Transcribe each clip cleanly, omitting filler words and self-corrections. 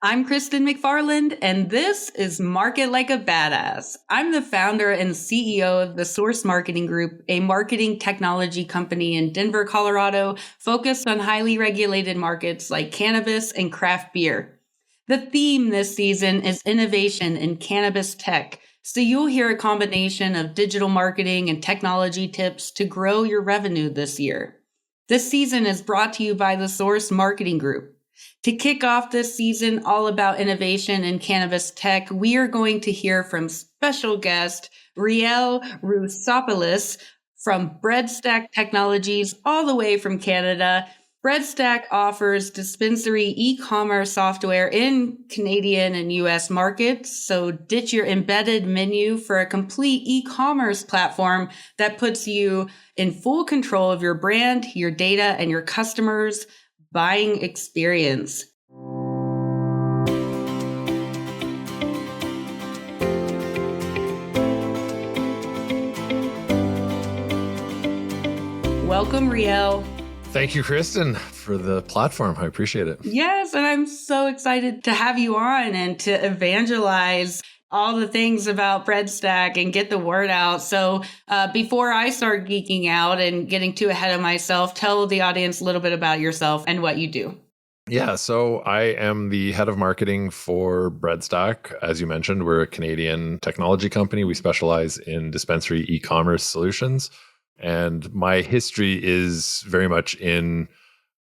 I'm Kristin McFarland, and this is Market Like a Badass. I'm the founder and CEO of the Source Marketing Group, a marketing technology company in Denver, Colorado, focused on highly regulated markets like cannabis and craft beer. The theme this season is innovation in cannabis tech, so you'll hear a combination of digital marketing and technology tips to grow your revenue this year. This season is brought to you by the Source Marketing Group. To kick off this season all about innovation in cannabis tech, we are going to hear from special guest Riel Roussopoulos from Breadstack Technologies, all the way from Canada. Breadstack offers dispensary e-commerce software in Canadian and US markets. So ditch your embedded menu for a complete e-commerce platform that puts you in full control of your brand, your data, and your customers' buying experience. Welcome, Riel. Thank you, Kristin, for the platform. I appreciate it. Yes, and I'm so excited to have you on and to evangelize all the things about Breadstack and get the word out. So before I start geeking out and getting too ahead of myself, tell the audience a little bit about yourself and what you do. Yeah, so I am the head of marketing for Breadstack. As you mentioned, we're a Canadian technology company. We specialize in dispensary e-commerce solutions. And my history is very much in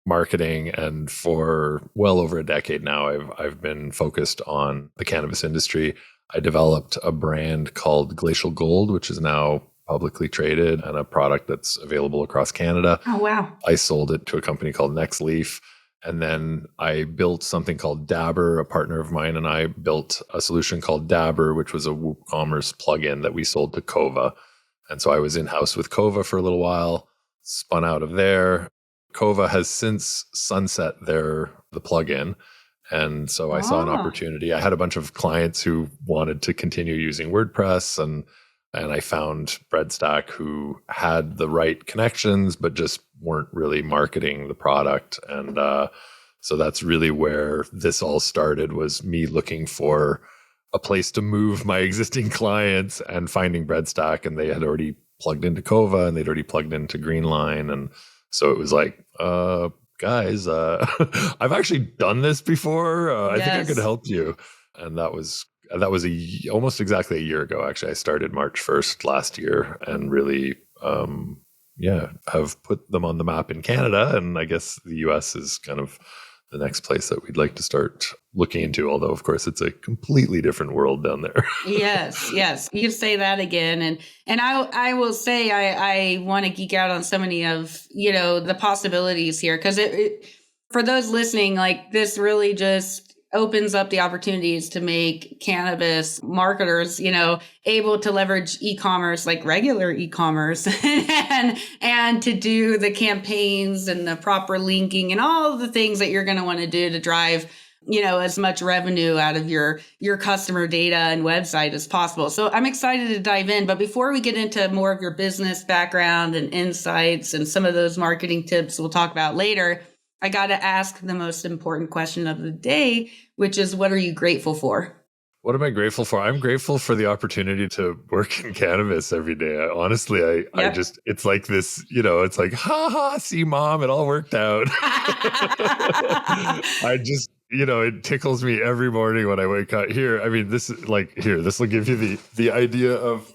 marketing, and for well over a decade now, I've been focused on the cannabis industry. I developed a brand called Glacial Gold, which is now publicly traded and a product that's available across Canada. Oh, wow. I sold it to a company called Nextleaf. And then I built something called Dabber. A partner of mine and I built a solution called Dabber, which was a WooCommerce plugin that we sold to Kova. And so I was in-house with Kova for a little while, spun out of there. Kova has since sunset the plugin. And so I saw an opportunity. I had a bunch of clients who wanted to continue using WordPress, and I found Breadstack, who had the right connections, but just weren't really marketing the product. And so that's really where this all started, was me looking for a place to move my existing clients and finding Breadstack. And they had already plugged into Kova and they'd already plugged into Greenline. And so it was like, guys, I've actually done this before. I think I could help you. And that was almost exactly a year ago. Actually, I started March 1st last year, and really, have put them on the map in Canada. And I guess the US is kind of the next place that we'd like to start looking into. Although, of course, it's a completely different world down there. Yes. You can say that again. And I will say I want to geek out on so many of, the possibilities here, because it for those listening, like, this really just opens up the opportunities to make cannabis marketers, able to leverage e-commerce like regular e-commerce and to do the campaigns and the proper linking and all the things that you're going to want to do to drive, as much revenue out of your customer data and website as possible. So I'm excited to dive in. But before we get into more of your business background and insights and some of those marketing tips we'll talk about later, I got to ask the most important question of the day, which is, what are you grateful for? What am I grateful for? I'm grateful for the opportunity to work in cannabis every day. I just, it's like this, it's like, see, Mom, it all worked out. I just, it tickles me every morning when I wake up. This will give you the idea of,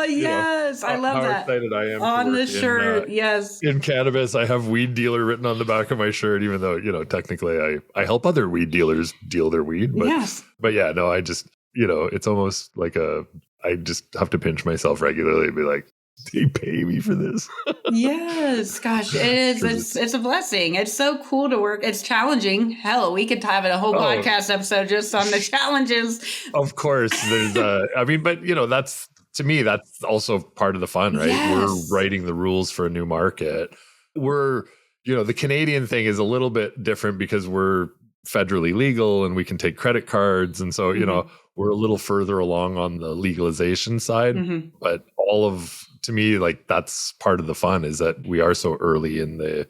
yes. I love how that. excited I am on the shirt. Yes. In cannabis, I have weed dealer written on the back of my shirt, even though, technically I help other weed dealers deal their weed. But, yes. But yeah, no, I just, it's almost like I just have to pinch myself regularly and be like, they pay me for this. Yes, gosh, it is. It's a blessing. It's so cool to work. It's challenging. Hell, we could have a whole podcast episode just on the challenges. Of course, there's but that's, to me, that's also part of the fun, right? Yes. We're writing the rules for a new market. The Canadian thing is a little bit different because we're federally legal and we can take credit cards. And so, we're a little further along on the legalization side. Mm-hmm. But to me, like, that's part of the fun, is that we are so early in the,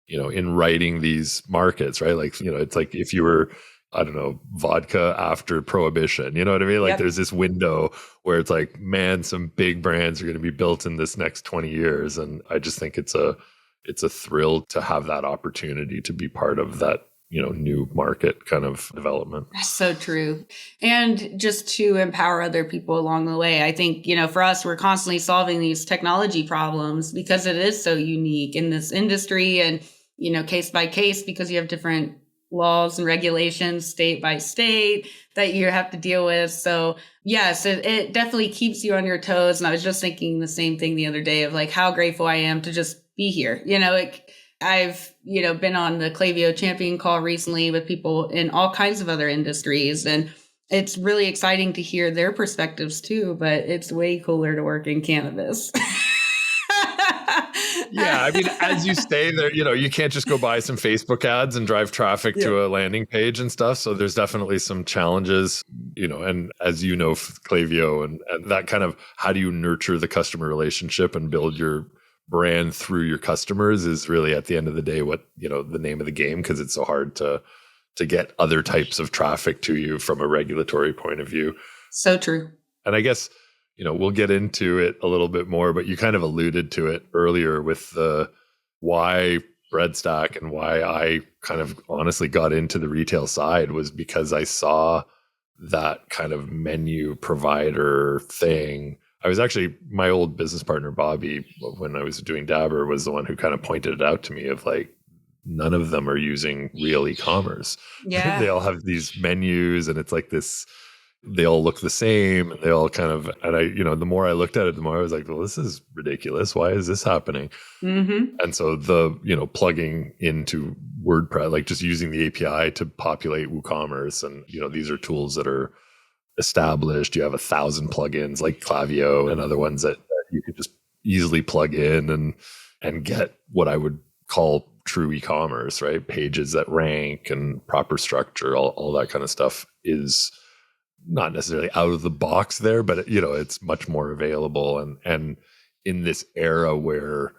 in writing these markets, right? Like, it's like if you were I don't know, vodka after prohibition. You know what I mean? Like Yep. there's this window where it's like, man, some big brands are going to be built in this next 20 years. And I just think it's a thrill to have that opportunity to be part of that, new market kind of development. That's so true. And just to empower other people along the way. I think, for us, we're constantly solving these technology problems because it is so unique in this industry and, case by case, because you have different laws and regulations state by state that you have to deal with. So yes, it definitely keeps you on your toes. And I was just thinking the same thing the other day of like how grateful I am to just be here. I've, been on the Klaviyo champion call recently with people in all kinds of other industries, and it's really exciting to hear their perspectives too, but it's way cooler to work in cannabis. Yeah, I mean, as you stay there, you can't just go buy some Facebook ads and drive traffic to a landing page and stuff. So there's definitely some challenges, and as you know, Klaviyo and that kind of how do you nurture the customer relationship and build your brand through your customers is really at the end of the day what, the name of the game, because it's so hard to get other types of traffic to you from a regulatory point of view. So true. And I guess we'll get into it a little bit more, but you kind of alluded to it earlier with the why Breadstack and why I kind of honestly got into the retail side was because I saw that kind of menu provider thing. I was actually, my old business partner, Bobby, when I was doing Dabber, was the one who kind of pointed it out to me of like, none of them are using real e-commerce. Yeah. They all have these menus and it's like this, they all look the same and they all kind of, and I, the more I looked at it, the more I was like, well, this is ridiculous. Why is this happening? Mm-hmm. And so the, plugging into WordPress, like just using the API to populate WooCommerce. And, these are tools that are established. You have 1,000 plugins like Klaviyo and other ones that you could just easily plug in and get what I would call true e-commerce, right? Pages that rank and proper structure, all that kind of stuff is not necessarily out of the box there, but it's much more available. And in this era where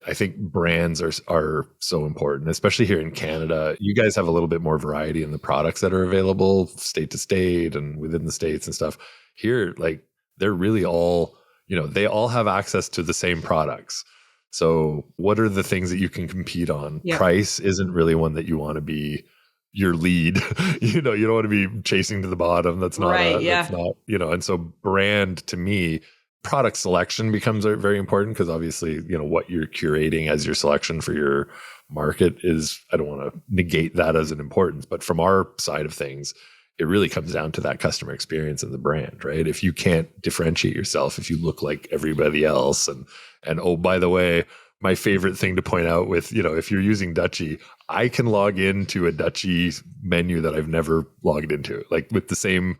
I think brands are so important, especially here in Canada, you guys have a little bit more variety in the products that are available state to state and within the states and stuff. Here, like they're really all, they all have access to the same products. So what are the things that you can compete on? Yep. Price isn't really one that you want to be your lead. You don't want to be chasing to the bottom. That's not Right, that's not, and so brand to me, product selection becomes very important because obviously, what you're curating as your selection for your market is, I don't want to negate that as an importance, but from our side of things, it really comes down to that customer experience and the brand, right? If you can't differentiate yourself, if you look like everybody else and oh, by the way, my favorite thing to point out with, if you're using Dutchie, I can log into a Dutchie menu that I've never logged into, like with the same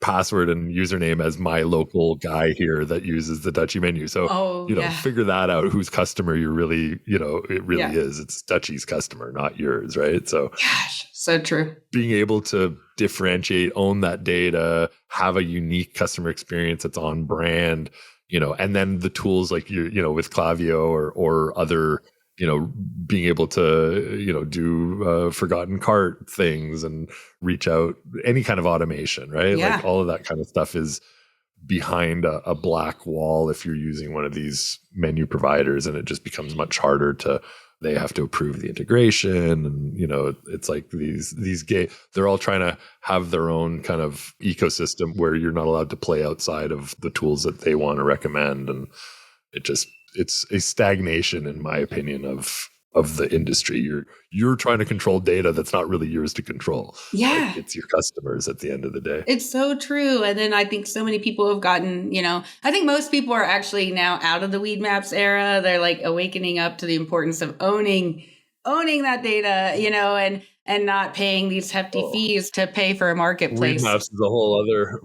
password and username as my local guy here that uses the Dutchie menu. So, figure that out, whose customer you're really, it really is. It's Dutchie's customer, not yours, right? So, gosh, so true. Being able to differentiate, own that data, have a unique customer experience that's on brand, and then the tools like with Klaviyo or other, being able to, do forgotten cart things and reach out, any kind of automation, right? Yeah. Like all of that kind of stuff is behind a black wall if you're using one of these menu providers, and it just becomes much harder they have to approve the integration. And, it's like these they're all trying to have their own kind of ecosystem where you're not allowed to play outside of the tools that they want to recommend. And it's a stagnation, in my opinion, of the industry. You're trying to control data that's not really yours to control. Yeah. Like, it's your customers at the end of the day. It's so true. And then I think so many people have gotten, I think most people are actually now out of the weed maps era. They're like awakening up to the importance of owning that data, and not paying these hefty fees to pay for a marketplace. Weed maps is a whole other,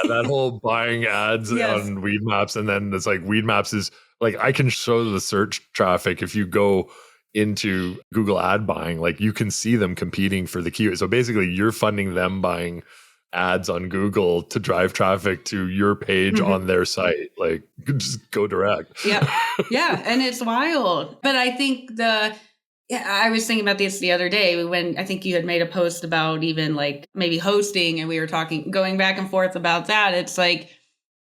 that whole buying ads on Weed Maps. And then it's like Weed Maps is like, I can show the search traffic. If you go into Google ad buying, like you can see them competing for the keyword. So basically you're funding them buying ads on Google to drive traffic to your page on their site. Like just go direct. Yeah. And it's wild. But I think Yeah, I was thinking about this the other day when I think you had made a post about even like maybe hosting, and we were talking, going back and forth about that. It's like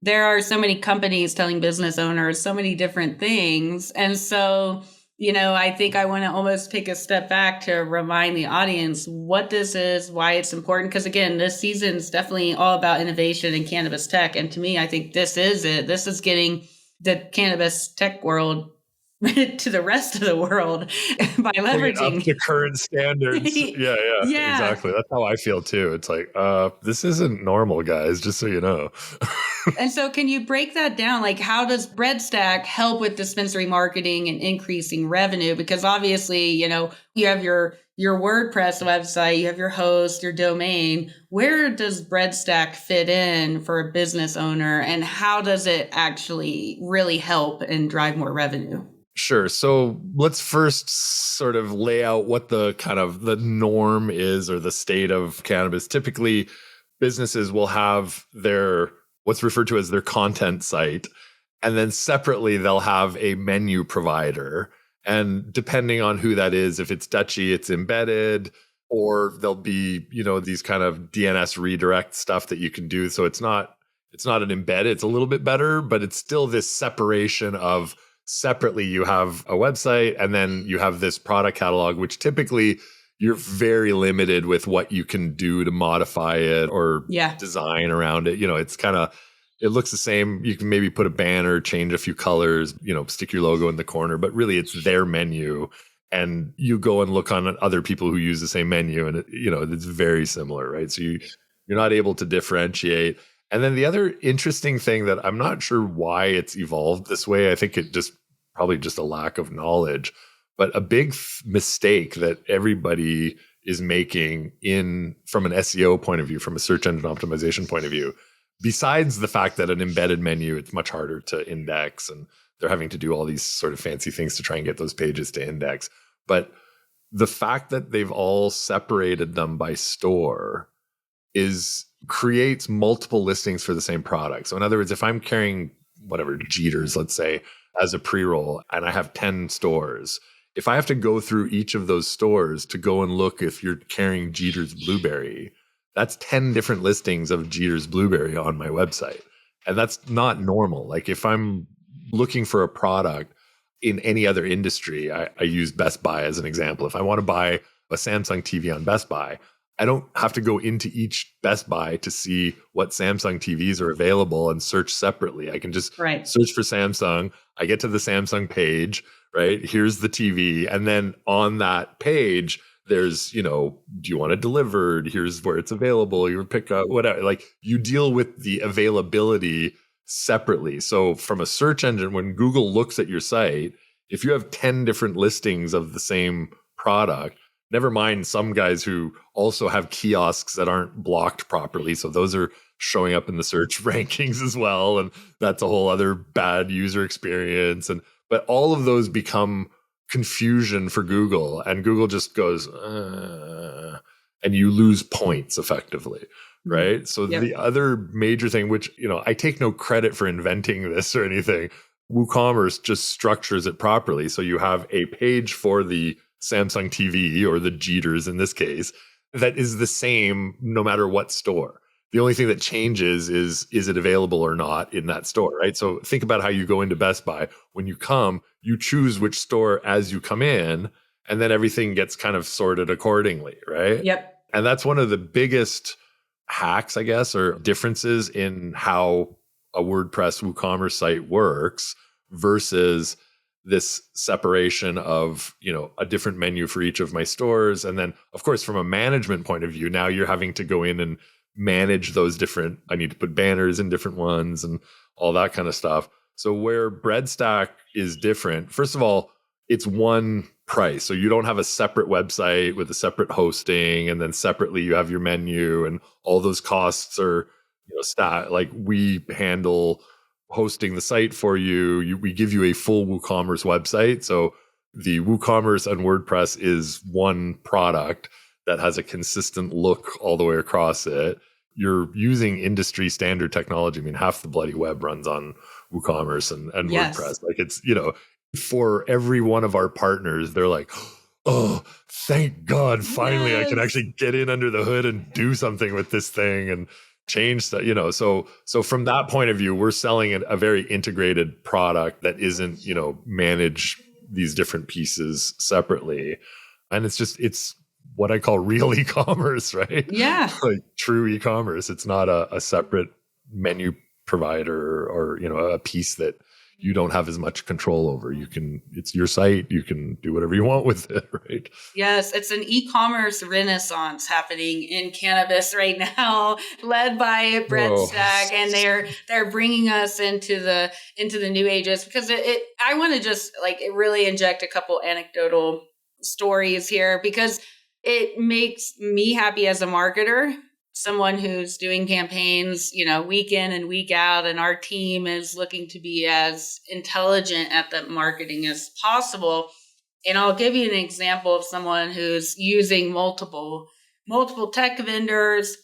there are so many companies telling business owners so many different things. And so, I think I want to almost take a step back to remind the audience what this is, why it's important. Because again, this season is definitely all about innovation in cannabis tech. And to me, I think this is it. This is getting the cannabis tech world to the rest of the world by Bring it up leveraging. to current standards. Yeah, yeah, Yeah. exactly. That's how I feel too. It's like, this isn't normal, guys, just so you know. And so can you break that down? Like, how does Breadstack help with dispensary marketing and increasing revenue? Because obviously, you have your WordPress website, you have your host, your domain. Where does Breadstack fit in for a business owner, and how does it actually really help and drive more revenue? Sure. So let's first sort of lay out what the kind of the norm is or the state of cannabis. Typically, businesses will have their what's referred to as their content site, and then separately they'll have a menu provider. And depending on who that is, if it's Dutchy, it's embedded, or there'll be, these kind of DNS redirect stuff that you can do. So it's not an embedded, it's a little bit better, but it's still this separation of separately you have a website and then you have this product catalog, which typically you're very limited with what you can do to modify it or Yeah. design around it. It's kind of, it looks the same. You can maybe put a banner, change a few colors, stick your logo in the corner, but really it's their menu. And you go and look on other people who use the same menu, and it's very similar, right? So you're not able to differentiate. And then the other interesting thing that I'm not sure why it's evolved this way, I think it just probably just a lack of knowledge, but a big mistake that everybody is making from an SEO point of view, from a search engine optimization point of view, besides the fact that an embedded menu, it's much harder to index and they're having to do all these sort of fancy things to try and get those pages to index. But the fact that they've all separated them by store creates multiple listings for the same product. So in other words, if I'm carrying whatever Jeters, let's say, as a pre-roll and I have 10 stores, if I have to go through each of those stores to go and look if you're carrying Jeters Blueberry, that's 10 different listings of Jeters Blueberry on my website. And that's not normal. Like if I'm looking for a product in any other industry, I use Best Buy as an example. If I want to buy a Samsung TV on Best Buy, I don't have to go into each Best Buy to see what Samsung TVs are available and search separately. I can just search for Samsung. I get to the Samsung page, right? Here's the TV. And then on that page, there's, do you want it delivered? Here's where it's available. Your pickup, whatever. Like you deal with the availability separately. So from a search engine, when Google looks at your site, if you have 10 different listings of the same product, never mind some guys who also have kiosks that aren't blocked properly. So those are showing up in the search rankings as well. And that's a whole other bad user experience. But all of those become confusion for Google, and Google just goes, and you lose points effectively. Right. So the other major thing, which, I take no credit for inventing this or anything, WooCommerce just structures it properly. So you have a page for the Samsung TV or the Jeters in this case that is the same no matter what store. The only thing that changes is it available or not in that store, right? So think about how you go into Best Buy. When you come, you choose which store as you come in, and then everything gets kind of sorted accordingly, right? Yep. And that's one of the biggest hacks, I guess, or differences in how a WordPress WooCommerce site works versus this separation of, a different menu for each of my stores. And then, of course, from a management point of view, now you're having to go in and manage those different, I need to put banners in different ones and all that kind of stuff. So where Breadstack is different, first of all, it's one price. So you don't have a separate website with a separate hosting, and then separately you have your menu, and all those costs are, like we handle hosting the site for you. We give you a full WooCommerce website. So the WooCommerce and WordPress is one product that has a consistent look all the way across it. You're using industry standard technology. I mean, half the bloody web runs on WooCommerce and WordPress. Like it's, for every one of our partners, they're like, oh, thank God, finally I can Yes. actually get in under the hood and do something with this thing and change stuff, so from that point of view, we're selling a very integrated product that isn't, manage these different pieces separately. And it's what I call real e-commerce, right? Yeah. Like true e-commerce. It's not a separate menu provider or, a piece that you don't have as much control over. It's your site. You can do whatever you want with it, right? Yes, it's an e-commerce renaissance happening in cannabis right now, led by Whoa. Breadstack, and they're bringing us into the new ages because I want to just like really inject a couple anecdotal stories here because it makes me happy as a marketer, someone who's doing campaigns, week in and week out, and our team is looking to be as intelligent at the marketing as possible. And I'll give you an example of someone who's using multiple tech vendors.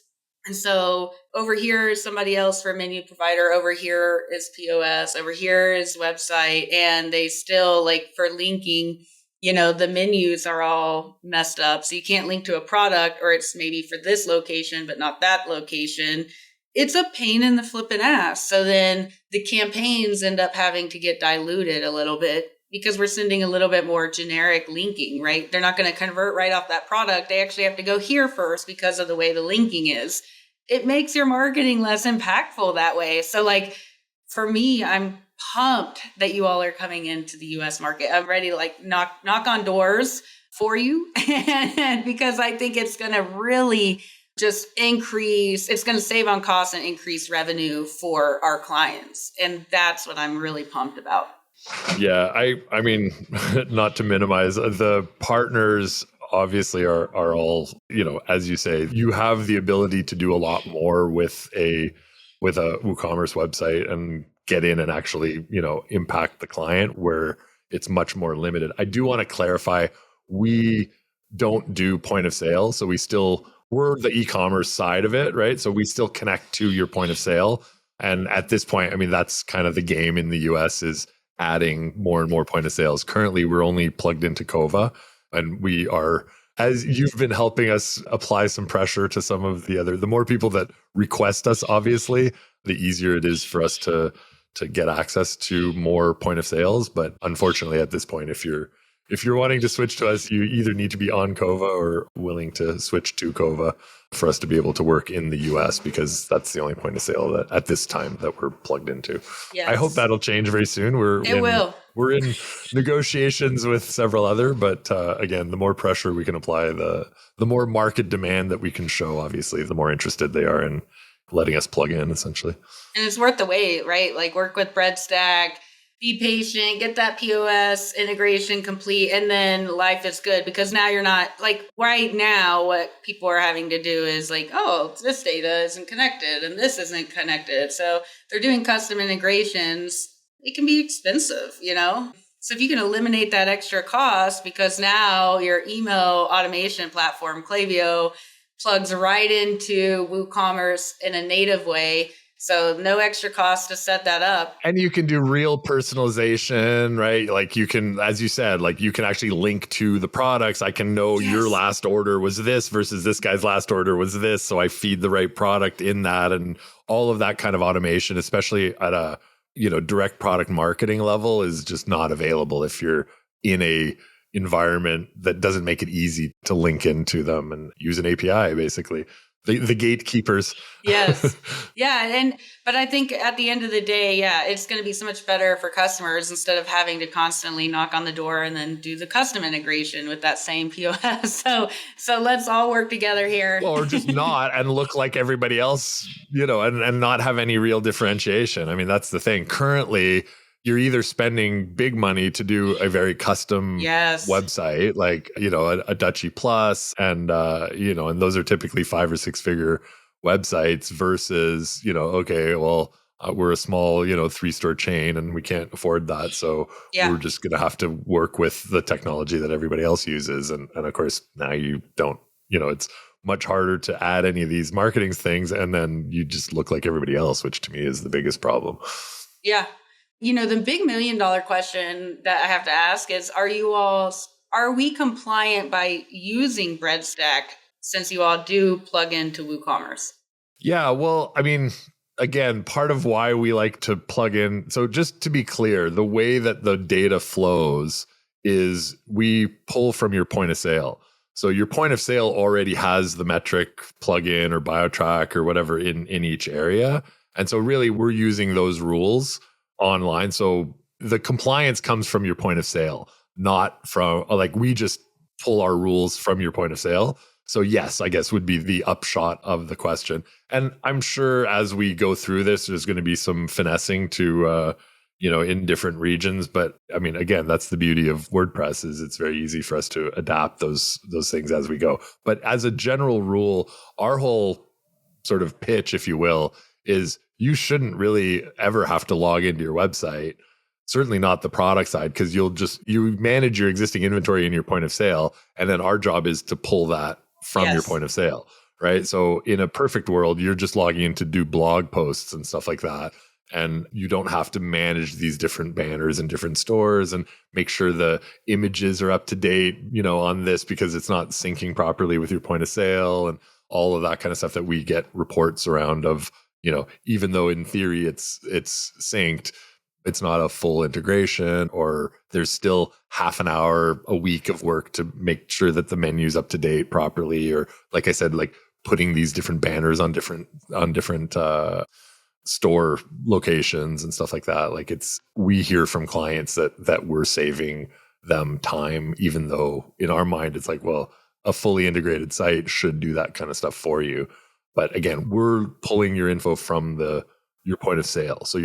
And so over here is somebody else for a menu provider. Over here is POS. Over here is website. And they still, like, for linking, the menus are all messed up. So you can't link to a product, or it's maybe for this location, but not that location. It's a pain in the flipping ass. So then the campaigns end up having to get diluted a little bit because we're sending a little bit more generic linking, right? They're not going to convert right off that product. They actually have to go here first because of the way the linking is. It makes your marketing less impactful that way. So like for me, I'm pumped that you all are coming into the US market. I'm ready to like knock on doors for you and because I think it's going to really just it's going to save on costs and increase revenue for our clients. And that's what I'm really pumped about. Yeah, I mean, not to minimize, the partners obviously are all, as you say, you have the ability to do a lot more with a WooCommerce website and get in and actually, impact the client where it's much more limited. I do want to clarify, we don't do point of sale, so we're the e-commerce side of it, right? So we still connect to your point of sale. And at this point, I mean, that's kind of the game in the US is adding more and more point of sales. Currently, we're only plugged into Kova, and we are, as you've been helping us apply some pressure to some of the more people that request us, obviously, the easier it is for us to get access to more point of sales. But unfortunately, at this point, if you're wanting to switch to us, you either need to be on Kova or willing to switch to Kova for us to be able to work in the US, because that's the only point of sale that at this time that we're plugged into. Yes. I hope that'll change very soon. We're in negotiations with several other, but again, the more pressure we can apply, the more market demand that we can show, obviously, the more interested they are in letting us plug in, essentially. And it's worth the wait, right? Like work with Breadstack, be patient, get that POS integration complete, and then life is good, because now you're not like right now what people are having to do is like, oh, this data isn't connected and this isn't connected. So they're doing custom integrations. It can be expensive, So if you can eliminate that extra cost, because now your email automation platform, Klaviyo, plugs right into WooCommerce in a native way. So no extra cost to set that up. And you can do real personalization, right? Like you can, as you said, like you can actually link to the products. I can know your last order was this versus this guy's last order was this. So I feed the right product in that, and all of that kind of automation, especially at a, direct product marketing level, is just not available if you're in a environment that doesn't make it easy to link into them and use an API, basically. The gatekeepers. Yes. Yeah. But I think at the end of the day, it's going to be so much better for customers instead of having to constantly knock on the door and then do the custom integration with that same POS. So let's all work together here. Well, or just not and look like everybody else, and not have any real differentiation. I mean, that's the thing. Currently, you're either spending big money to do a very custom website, like, a Dutchie Plus, and, and those are typically 5 or 6 figure websites versus, okay, well, we're a small, 3-store chain and we can't afford that. So we're just going to have to work with the technology that everybody else uses. And of course, now you don't, it's much harder to add any of these marketing things. And then you just look like everybody else, which to me is the biggest problem. Yeah. The big $1 million question that I have to ask is, are Are we compliant by using Breadstack since you all do plug into WooCommerce? Yeah, well, I mean, again, part of why we like to plug in. So just to be clear, the way that the data flows is we pull from your point of sale. So your point of sale already has the metric plugin or BioTrack or whatever in each area. And so really we're using those rules online. So the compliance comes from your point of sale, not from like we just pull our rules from your point of sale. So yes, I guess would be the upshot of the question. And I'm sure as we go through this, there's going to be some finessing to, in different regions. But I mean, again, that's the beauty of WordPress is it's very easy for us to adapt those things as we go. But as a general rule, our whole sort of pitch, if you will, is you shouldn't really ever have to log into your website. Certainly not the product side, because you manage your existing inventory in your point of sale. And then our job is to pull that from your point of sale, right? So in a perfect world, you're just logging in to do blog posts and stuff like that. And you don't have to manage these different banners in different stores and make sure the images are up to date, on this because it's not syncing properly with your point of sale and all of that kind of stuff that we get reports around of, even though in theory it's synced, it's not a full integration, or there's still half an hour a week of work to make sure that the menu's up to date properly. Or like I said, like putting these different banners on different store locations and stuff like that. Like we hear from clients that we're saving them time, even though in our mind, it's like, well, a fully integrated site should do that kind of stuff for you. But again, we're pulling your info from your point of sale. So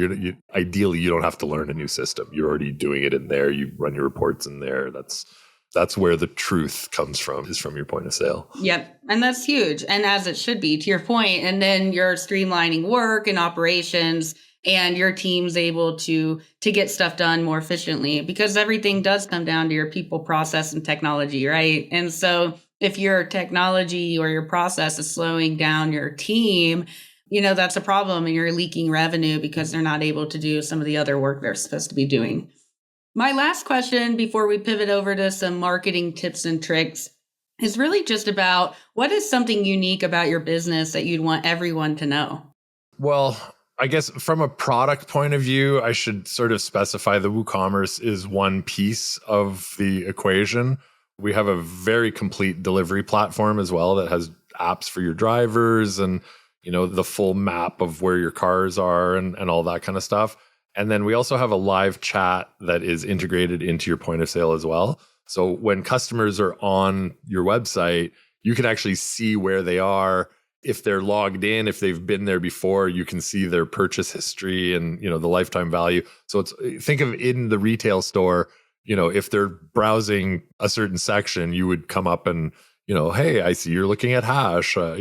ideally you don't have to learn a new system. You're already doing it in there. You run your reports in there. That's where the truth comes from, is from your point of sale. Yep. And that's huge. And as it should be, to your point. And then you're streamlining work and operations, and your team's able to get stuff done more efficiently, because everything does come down to your people, process, and technology, right? And so if your technology or your process is slowing down your team, that's a problem, and you're leaking revenue because they're not able to do some of the other work they're supposed to be doing. My last question before we pivot over to some marketing tips and tricks is really just about what is something unique about your business that you'd want everyone to know? Well, I guess from a product point of view, I should sort of specify the WooCommerce is one piece of the equation. We have a very complete delivery platform as well that has apps for your drivers and the full map of where your cars are and all that kind of stuff. And then we also have a live chat that is integrated into your point of sale as well. So when customers are on your website, you can actually see where they are. If they're logged in, if they've been there before, you can see their purchase history and, the lifetime value. So think of in the retail store, if they're browsing a certain section, you would come up and, hey, I see you're looking at hash. What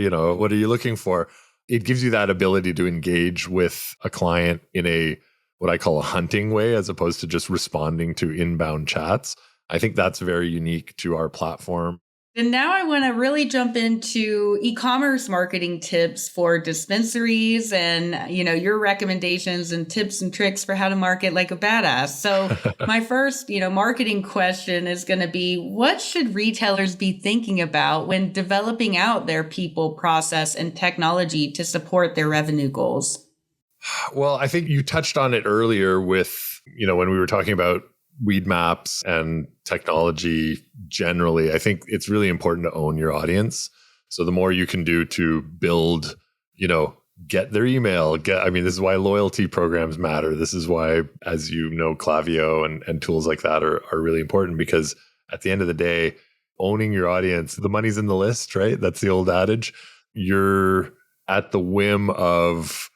are you looking for? It gives you that ability to engage with a client in what I call a hunting way, as opposed to just responding to inbound chats. I think that's very unique to our platform. And now I want to really jump into e-commerce marketing tips for dispensaries and, your recommendations and tips and tricks for how to market like a badass. So my first, marketing question is going to be, what should retailers be thinking about when developing out their people, process, and technology to support their revenue goals? Well, I think you touched on it earlier with, when we were talking about weed maps and technology generally. I think it's really important to own your audience. So the more you can do to build, get their email, this is why loyalty programs matter. This is why, as Klaviyo and tools like that are really important, because at the end of the day, owning your audience, the money's in the list, right? That's the old adage. You're at the whim of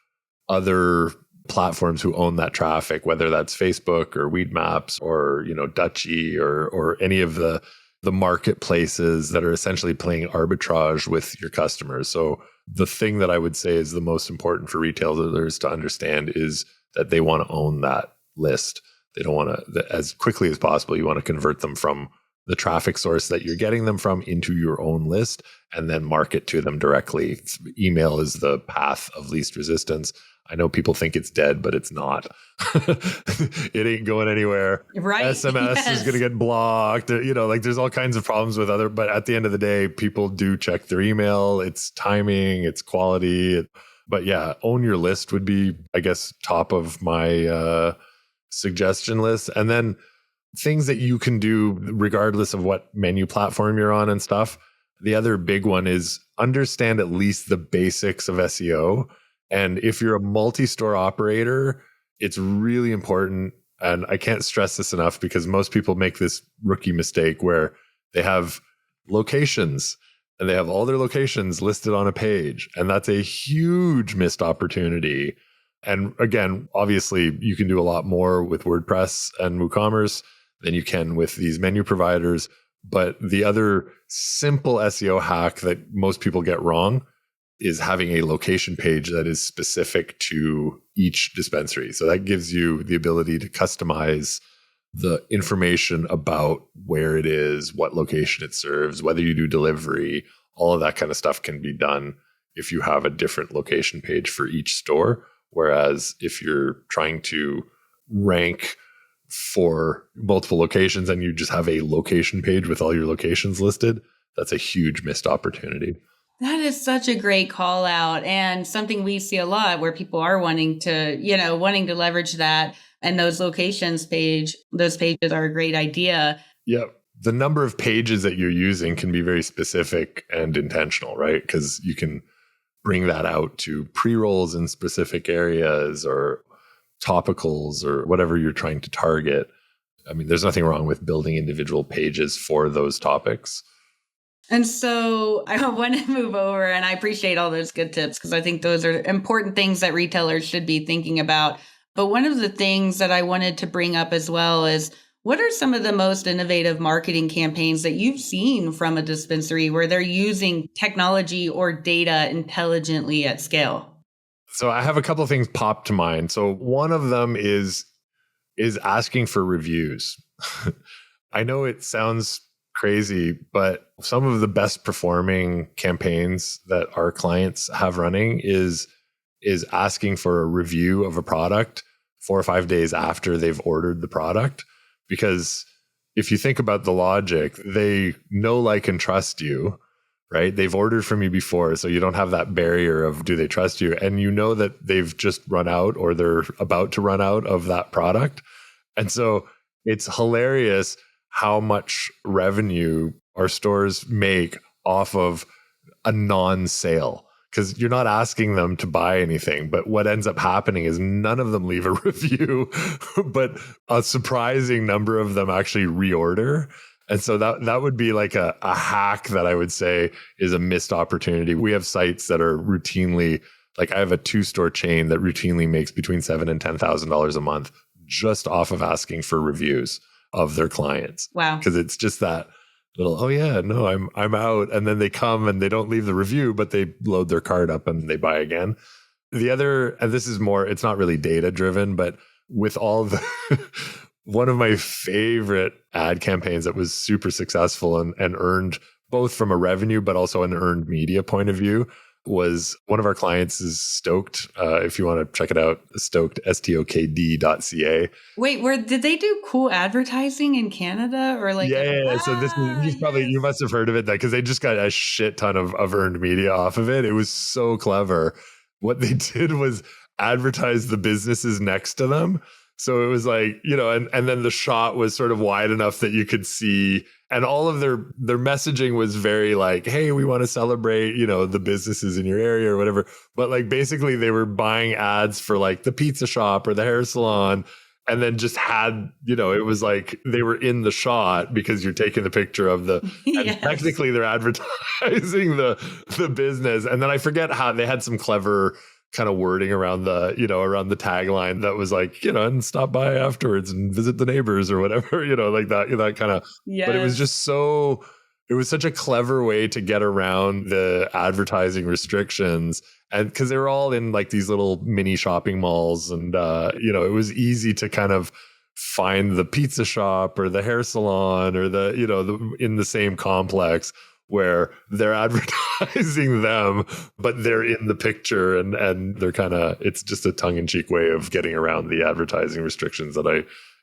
other platforms who own that traffic, whether that's Facebook or Weed Maps or Dutchie or any of the marketplaces that are essentially playing arbitrage with your customers. So the thing that I would say is the most important for retailers to understand is that they want to own that list. They don't want to, as quickly as possible, you want to convert them from the traffic source that you're getting them from into your own list and then market to them directly. Email is the path of least resistance. I know people think it's dead, but it's not. It ain't going anywhere. Right. SMS is going to get blocked. Like there's all kinds of problems with but at the end of the day, people do check their email. It's timing, it's quality. But yeah, own your list would be, I guess, top of my suggestion list. And then things that you can do regardless of what menu platform you're on and stuff. The other big one is understand at least the basics of SEO. And if you're a multi-store operator, it's really important. And I can't stress this enough because most people make this rookie mistake where they have locations and they have all their locations listed on a page. And that's a huge missed opportunity. And again, obviously, you can do a lot more with WordPress and WooCommerce than you can with these menu providers. But the other simple SEO hack that most people get wrong is having a location page that is specific to each dispensary. So that gives you the ability to customize the information about where it is, what location it serves, whether you do delivery, all of that kind of stuff can be done if you have a different location page for each store. Whereas if you're trying to rank for multiple locations and you just have a location page with all your locations listed, that's a huge missed opportunity. That is such a great call out and something we see a lot where people are wanting to leverage that, and those those pages are a great idea. Yeah. The number of pages that you're using can be very specific and intentional, right? Because you can bring that out to pre-rolls in specific areas or topicals or whatever you're trying to target. I mean, there's nothing wrong with building individual pages for those topics. And so I want to move over, and I appreciate all those good tips because I think those are important things that retailers should be thinking about. But one of the things that I wanted to bring up as well is, what are some of the most innovative marketing campaigns that you've seen from a dispensary where they're using technology or data intelligently at scale? So I have a couple of things pop to mind. So one of them is asking for reviews. I know it sounds crazy, but some of the best performing campaigns that our clients have running is asking for a review of a product 4 or 5 days after they've ordered the product. Because if you think about the logic, they know, like, and trust you, right? They've ordered from you before, so you don't have that barrier of do they trust you? And you know that they've just run out or they're about to run out of that product. And so it's hilarious how much revenue our stores make off of a non-sale, because you're not asking them to buy anything. But what ends up happening is none of them leave a review, but a surprising number of them actually reorder. And so that would be like a hack that I would say is a missed opportunity. We have sites that are routinely, like I have a 2-store chain that routinely makes between $7,000 and $10,000 a month just off of asking for reviews of their clients. Wow. Because it's just that little, oh yeah, no, I'm out. And then they come and they don't leave the review, but they load their cart up and they buy again. The other, and this is more, it's not really data driven, but with all the one of my favorite ad campaigns that was super successful and earned both from a revenue, but also an earned media point of view, was one of our clients is Stoked. If you want to check it out, Stoked, stokd.ca. Wait, did they do cool advertising in Canada or like? Yeah. So this is you must have heard of it because they just got a shit ton of earned media off of it. It was so clever. What they did was advertise the businesses next to them. So it was like, and then the shot was sort of wide enough that you could see, and all of their messaging was very like, hey, we want to celebrate, the businesses in your area or whatever. But like basically they were buying ads for like the pizza shop or the hair salon, and then just had, it was like they were in the shot because you're taking the picture of the, Yes. and technically they're advertising the business. And then I forget how they had some clever kind of wording around the, around the tagline that was like, and stop by afterwards and visit the neighbors or whatever, like that kind of, Yes. But it was just it was such a clever way to get around the advertising restrictions. And because they were all in like these little mini shopping malls and, it was easy to kind of find the pizza shop or the hair salon or in the same complex where they're advertising them, but they're in the picture and they're kind of, it's just a tongue-in-cheek way of getting around the advertising restrictions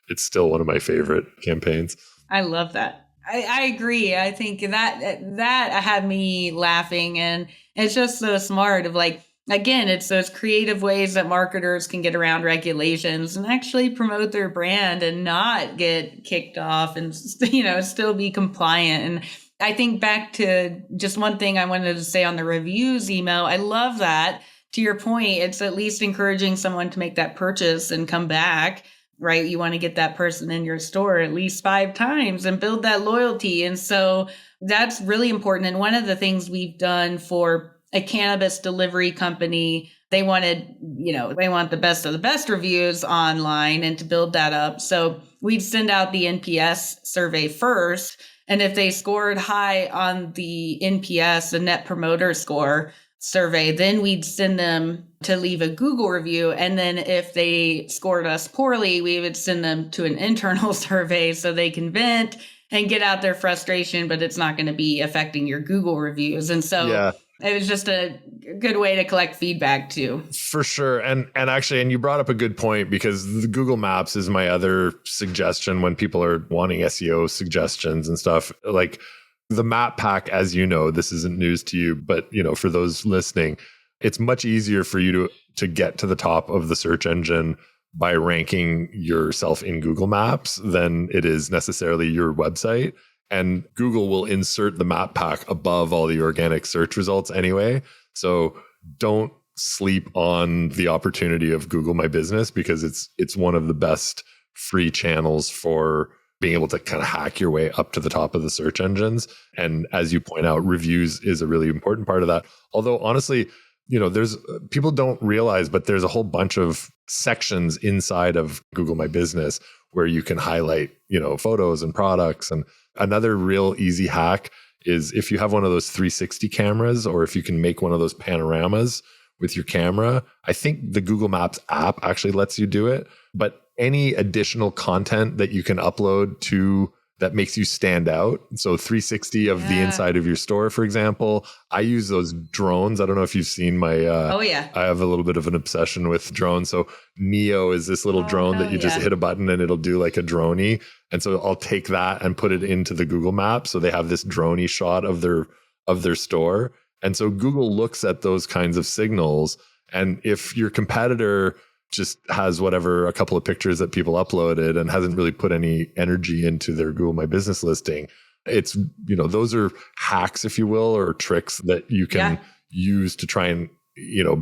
it's still one of my favorite campaigns. I love that. I agree. I think that had me laughing, and it's just so smart of like, again, it's those creative ways that marketers can get around regulations and actually promote their brand and not get kicked off and, still be compliant. And I think back to just one thing I wanted to say on the reviews email. I love that. To your point, it's at least encouraging someone to make that purchase and come back, right? You want to get that person in your store at least 5 times and build that loyalty. And so that's really important. And one of the things we've done for a cannabis delivery company, they want the best of the best reviews online and to build that up. So we'd send out the NPS survey first. And if they scored high on the NPS, the Net Promoter Score survey, then we'd send them to leave a Google review. And then if they scored us poorly, we would send them to an internal survey so they can vent and get out their frustration, but it's not going to be affecting your Google reviews. And so it was just a good way to collect feedback too. For sure. And actually, and you brought up a good point, because the Google Maps is my other suggestion when people are wanting SEO suggestions and stuff. Like the map pack, as you know, this isn't news to you, but for those listening, it's much easier for you to get to the top of the search engine by ranking yourself in Google Maps than it is necessarily your website. And Google will insert the map pack above all the organic search results anyway. So don't sleep on the opportunity of Google My Business, because it's one of the best free channels for being able to kind of hack your way up to the top of the search engines. And as you point out, reviews is a really important part of that. Although honestly, there's people don't realize, but there's a whole bunch of sections inside of Google My Business where you can highlight, photos and products. And another real easy hack is if you have one of those 360 cameras, or if you can make one of those panoramas with your camera. I think the Google Maps app actually lets you do it, but any additional content that you can upload to that makes you stand out. So 360 of the inside of your store, for example. I use those drones. I don't know if you've seen my, I have a little bit of an obsession with drones. So Neo is this little drone that you just hit a button and it'll do like a droney. And so I'll take that and put it into the Google Maps. So they have this droney shot of their store. And so Google looks at those kinds of signals. And if your competitor just has a couple of pictures that people uploaded and hasn't really put any energy into their Google My Business listing, it's, those are hacks, if you will, or tricks that you can use to try and,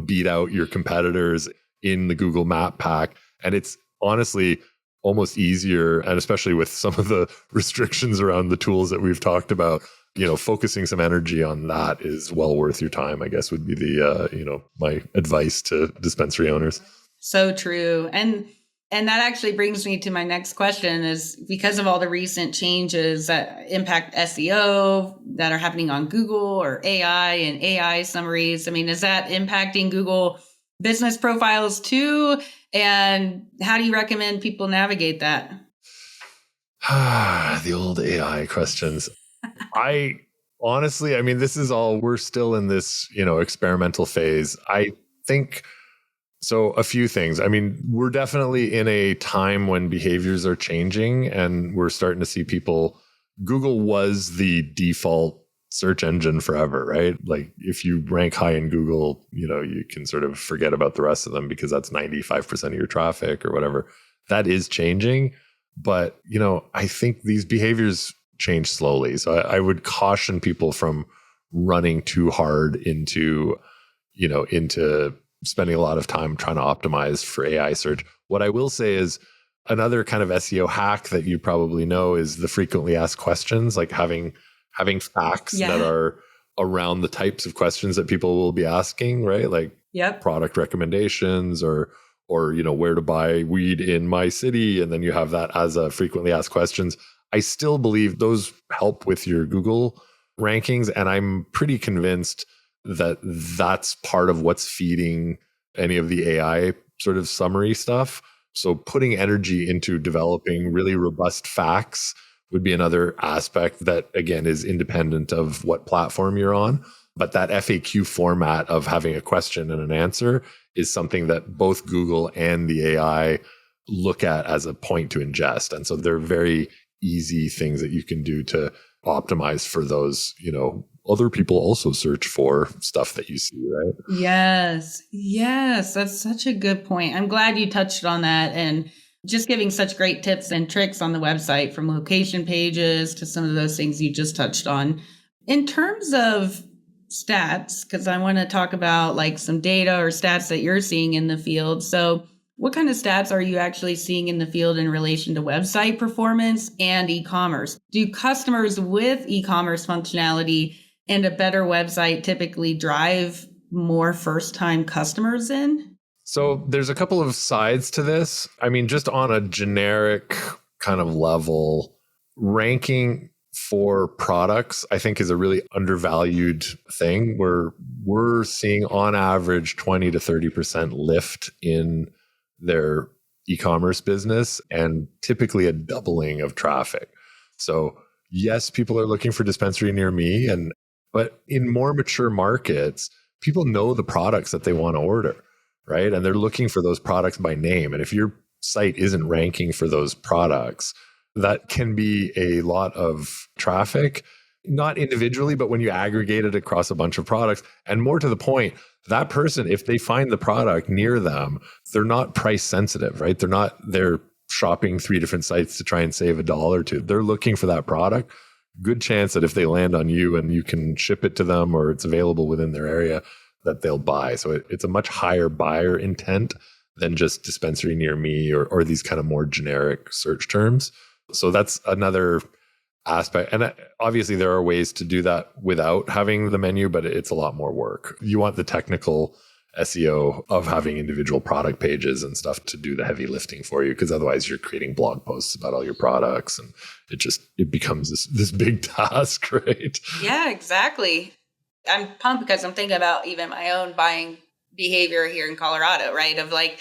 beat out your competitors in the Google Map pack. And it's honestly almost easier, and especially with some of the restrictions around the tools that we've talked about, focusing some energy on that is well worth your time, I guess, would be the, my advice to dispensary owners. So true. And that actually brings me to my next question, is because of all the recent changes that impact SEO that are happening on Google, or AI and AI summaries. I mean, is that impacting Google business profiles too? And how do you recommend people navigate that? The old AI questions. Honestly, this is all, we're still in this, experimental phase. I think, so a few things. We're definitely in a time when behaviors are changing, and we're starting to see Google was the default search engine forever, right? Like if you rank high in Google, you can sort of forget about the rest of them because that's 95% of your traffic or whatever. That is changing. But, I think these behaviors change slowly. So I would caution people from running too hard into spending a lot of time trying to optimize for AI search. What I will say is another kind of SEO hack that you probably know is the frequently asked questions, like having facts that are around the types of questions that people will be asking, right? Like product recommendations or where to buy weed in my city. And then you have that as a frequently asked questions. I still believe those help with your Google rankings. And I'm pretty convinced that that's part of what's feeding any of the AI sort of summary stuff. So putting energy into developing really robust facts would be another aspect that, again, is independent of what platform you're on. But that FAQ format of having a question and an answer is something that both Google and the AI look at as a point to ingest. And so they're very easy things that you can do to optimize for those, other people also search for stuff that you see, right? Yes. Yes. That's such a good point. I'm glad you touched on that and just giving such great tips and tricks on the website, from location pages to some of those things you just touched on. In terms of stats, because I want to talk about like some data or stats that you're seeing in the field. So what kind of stats are you actually seeing in the field in relation to website performance and e-commerce? Do customers with e-commerce functionality and a better website typically drive more first-time customers in? So there's a couple of sides to this. I mean, just on a generic kind of level, ranking for products, I think, is a really undervalued thing, where we're seeing on average 20 to 30% lift in their e-commerce business and typically a doubling of traffic. So yes, people are looking for dispensary near me, but in more mature markets, people know the products that they want to order, right? And they're looking for those products by name. And if your site isn't ranking for those products, that can be a lot of traffic, not individually, but when you aggregate it across a bunch of products. And more to the point, that person, if they find the product near them, they're not price sensitive, right? They're shopping 3 different sites to try and save $1 or $2. They're looking for that product. Good chance that if they land on you and you can ship it to them or it's available within their area, that they'll buy. So it's a much higher buyer intent than just dispensary near me or these kind of more generic search terms. So that's another aspect. And obviously there are ways to do that without having the menu, but it's a lot more work. You want the technical SEO of having individual product pages and stuff to do the heavy lifting for you, because otherwise you're creating blog posts about all your products and it becomes this big task, right? Yeah, exactly. I'm pumped because I'm thinking about even my own buying behavior here in Colorado, right? Of like,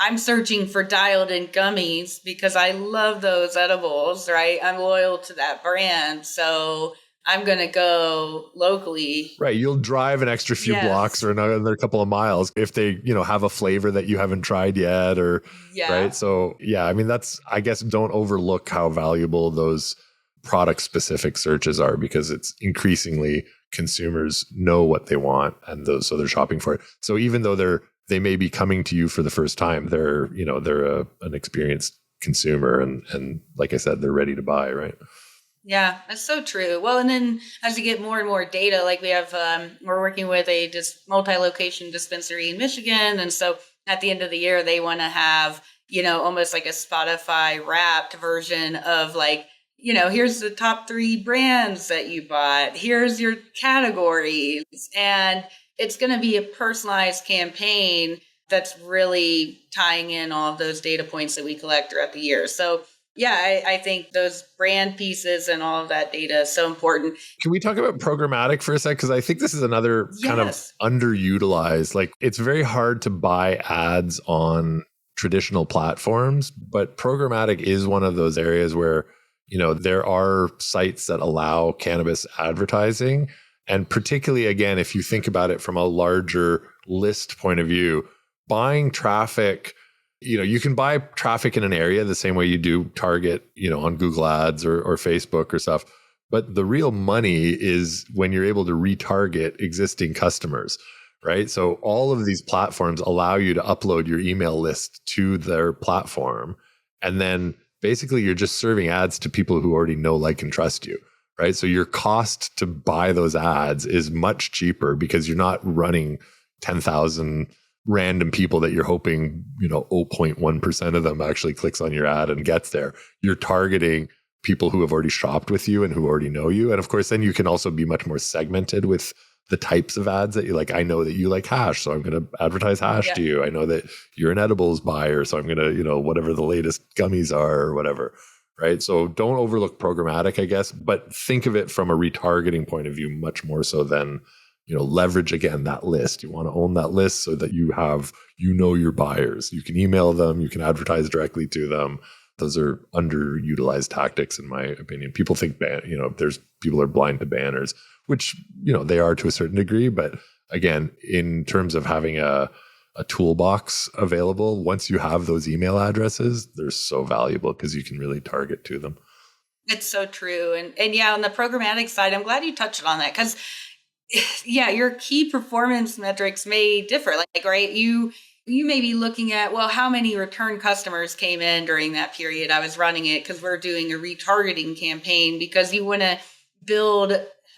I'm searching for dialed in gummies because I love those edibles, right? I'm loyal to that brand. So I'm going to go locally. Right. You'll drive an extra few blocks or another couple of miles if they, have a flavor that you haven't tried yet right. So yeah, I mean, I guess don't overlook how valuable those product specific searches are, because it's increasingly consumers know what they want so they're shopping for it. So even though they may be coming to you for the first time, they're an experienced consumer and like I said, they're ready to buy, right? Yeah, that's so true. Well, and then as you get more and more data, like we have, we're working with a multi-location dispensary in Michigan. And so at the end of the year, they want to have, almost like a Spotify wrapped version of like, here's the top 3 brands that you bought. Here's your categories. And it's going to be a personalized campaign that's really tying in all of those data points that we collect throughout the year. So yeah, I think those brand pieces and all of that data is so important. Can we talk about programmatic for a sec? Because I think this is another kind of underutilized. Like, it's very hard to buy ads on traditional platforms, but programmatic is one of those areas where, there are sites that allow cannabis advertising. And particularly, again, if you think about it from a larger list point of view, buying traffic, you can buy traffic in an area the same way you do target, on Google Ads or Facebook or stuff. But the real money is when you're able to retarget existing customers, right? So all of these platforms allow you to upload your email list to their platform. And then basically you're just serving ads to people who already know, like, and trust you, right? So your cost to buy those ads is much cheaper because you're not running 10,000 random people that you're hoping, 0.1% of them actually clicks on your ad and gets there. You're targeting people who have already shopped with you and who already know you. And of course, then you can also be much more segmented with the types of ads that you like. I know that you like hash, so I'm going to advertise hash to you. I know that you're an edibles buyer, so I'm going to, whatever the latest gummies are or whatever, right? So don't overlook programmatic, I guess, but think of it from a retargeting point of view much more so than, leverage, again, that list. You want to own that list so that you have, your buyers. You can email them, you can advertise directly to them. Those are underutilized tactics, in my opinion. People think, there's people are blind to banners, which, they are to a certain degree. But again, in terms of having a toolbox available, once you have those email addresses, they're so valuable because you can really target to them. It's so true. And yeah, on the programmatic side, I'm glad you touched on that because yeah, your key performance metrics may differ. Like, right, you may be looking at, well, how many return customers came in during that period I was running it, because we're doing a retargeting campaign, because you want to build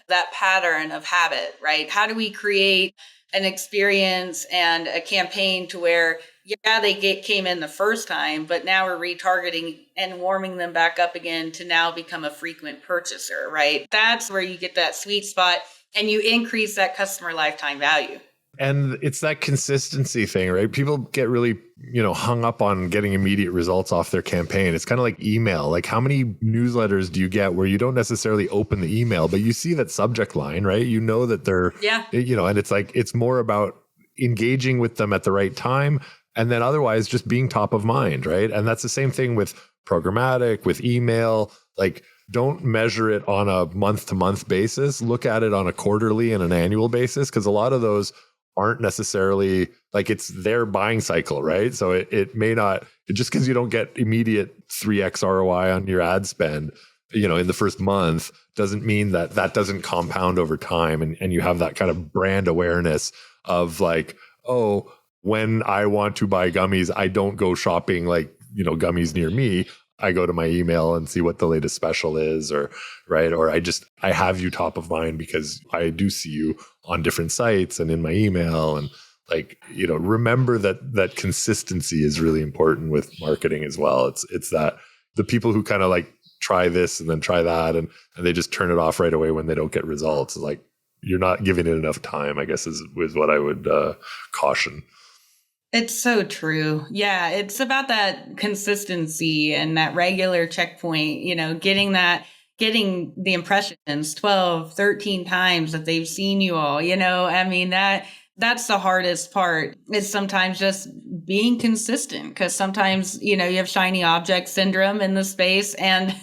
that pattern of habit, right? How do we create an experience and a campaign to where, yeah, they came in the first time, but now we're retargeting and warming them back up again to now become a frequent purchaser, right? That's where you get that sweet spot and you increase that customer lifetime value. And it's that consistency thing, right? People get really, hung up on getting immediate results off their campaign. It's kind of like email. Like, how many newsletters do you get where you don't necessarily open the email, but you see that subject line, right? You know that they're, and it's like, it's more about engaging with them at the right time. And then otherwise just being top of mind, right? And that's the same thing with programmatic, with email. Like, don't measure it on a month-to-month basis. Look at it on a quarterly and an annual basis, because a lot of those aren't necessarily like, it's their buying cycle, right? So it may not, just because you don't get immediate 3x ROI on your ad spend, in the first month, doesn't mean that doesn't compound over time. And you have that kind of brand awareness of like, oh, when I want to buy gummies, I don't go shopping like, gummies near me. I go to my email and see what the latest special is, or right. Or I have you top of mind because I do see you on different sites and in my email. And like, remember that consistency is really important with marketing as well. It's that the people who kind of like try this and then try that, and they just turn it off right away when they don't get results. Like, you're not giving it enough time, I guess, is what I would caution. It's so true. Yeah, it's about that consistency and that regular checkpoint, getting the impressions 12, 13 times that they've seen you all, I mean, that's the hardest part, is sometimes just being consistent, because sometimes, you have shiny object syndrome in the space, and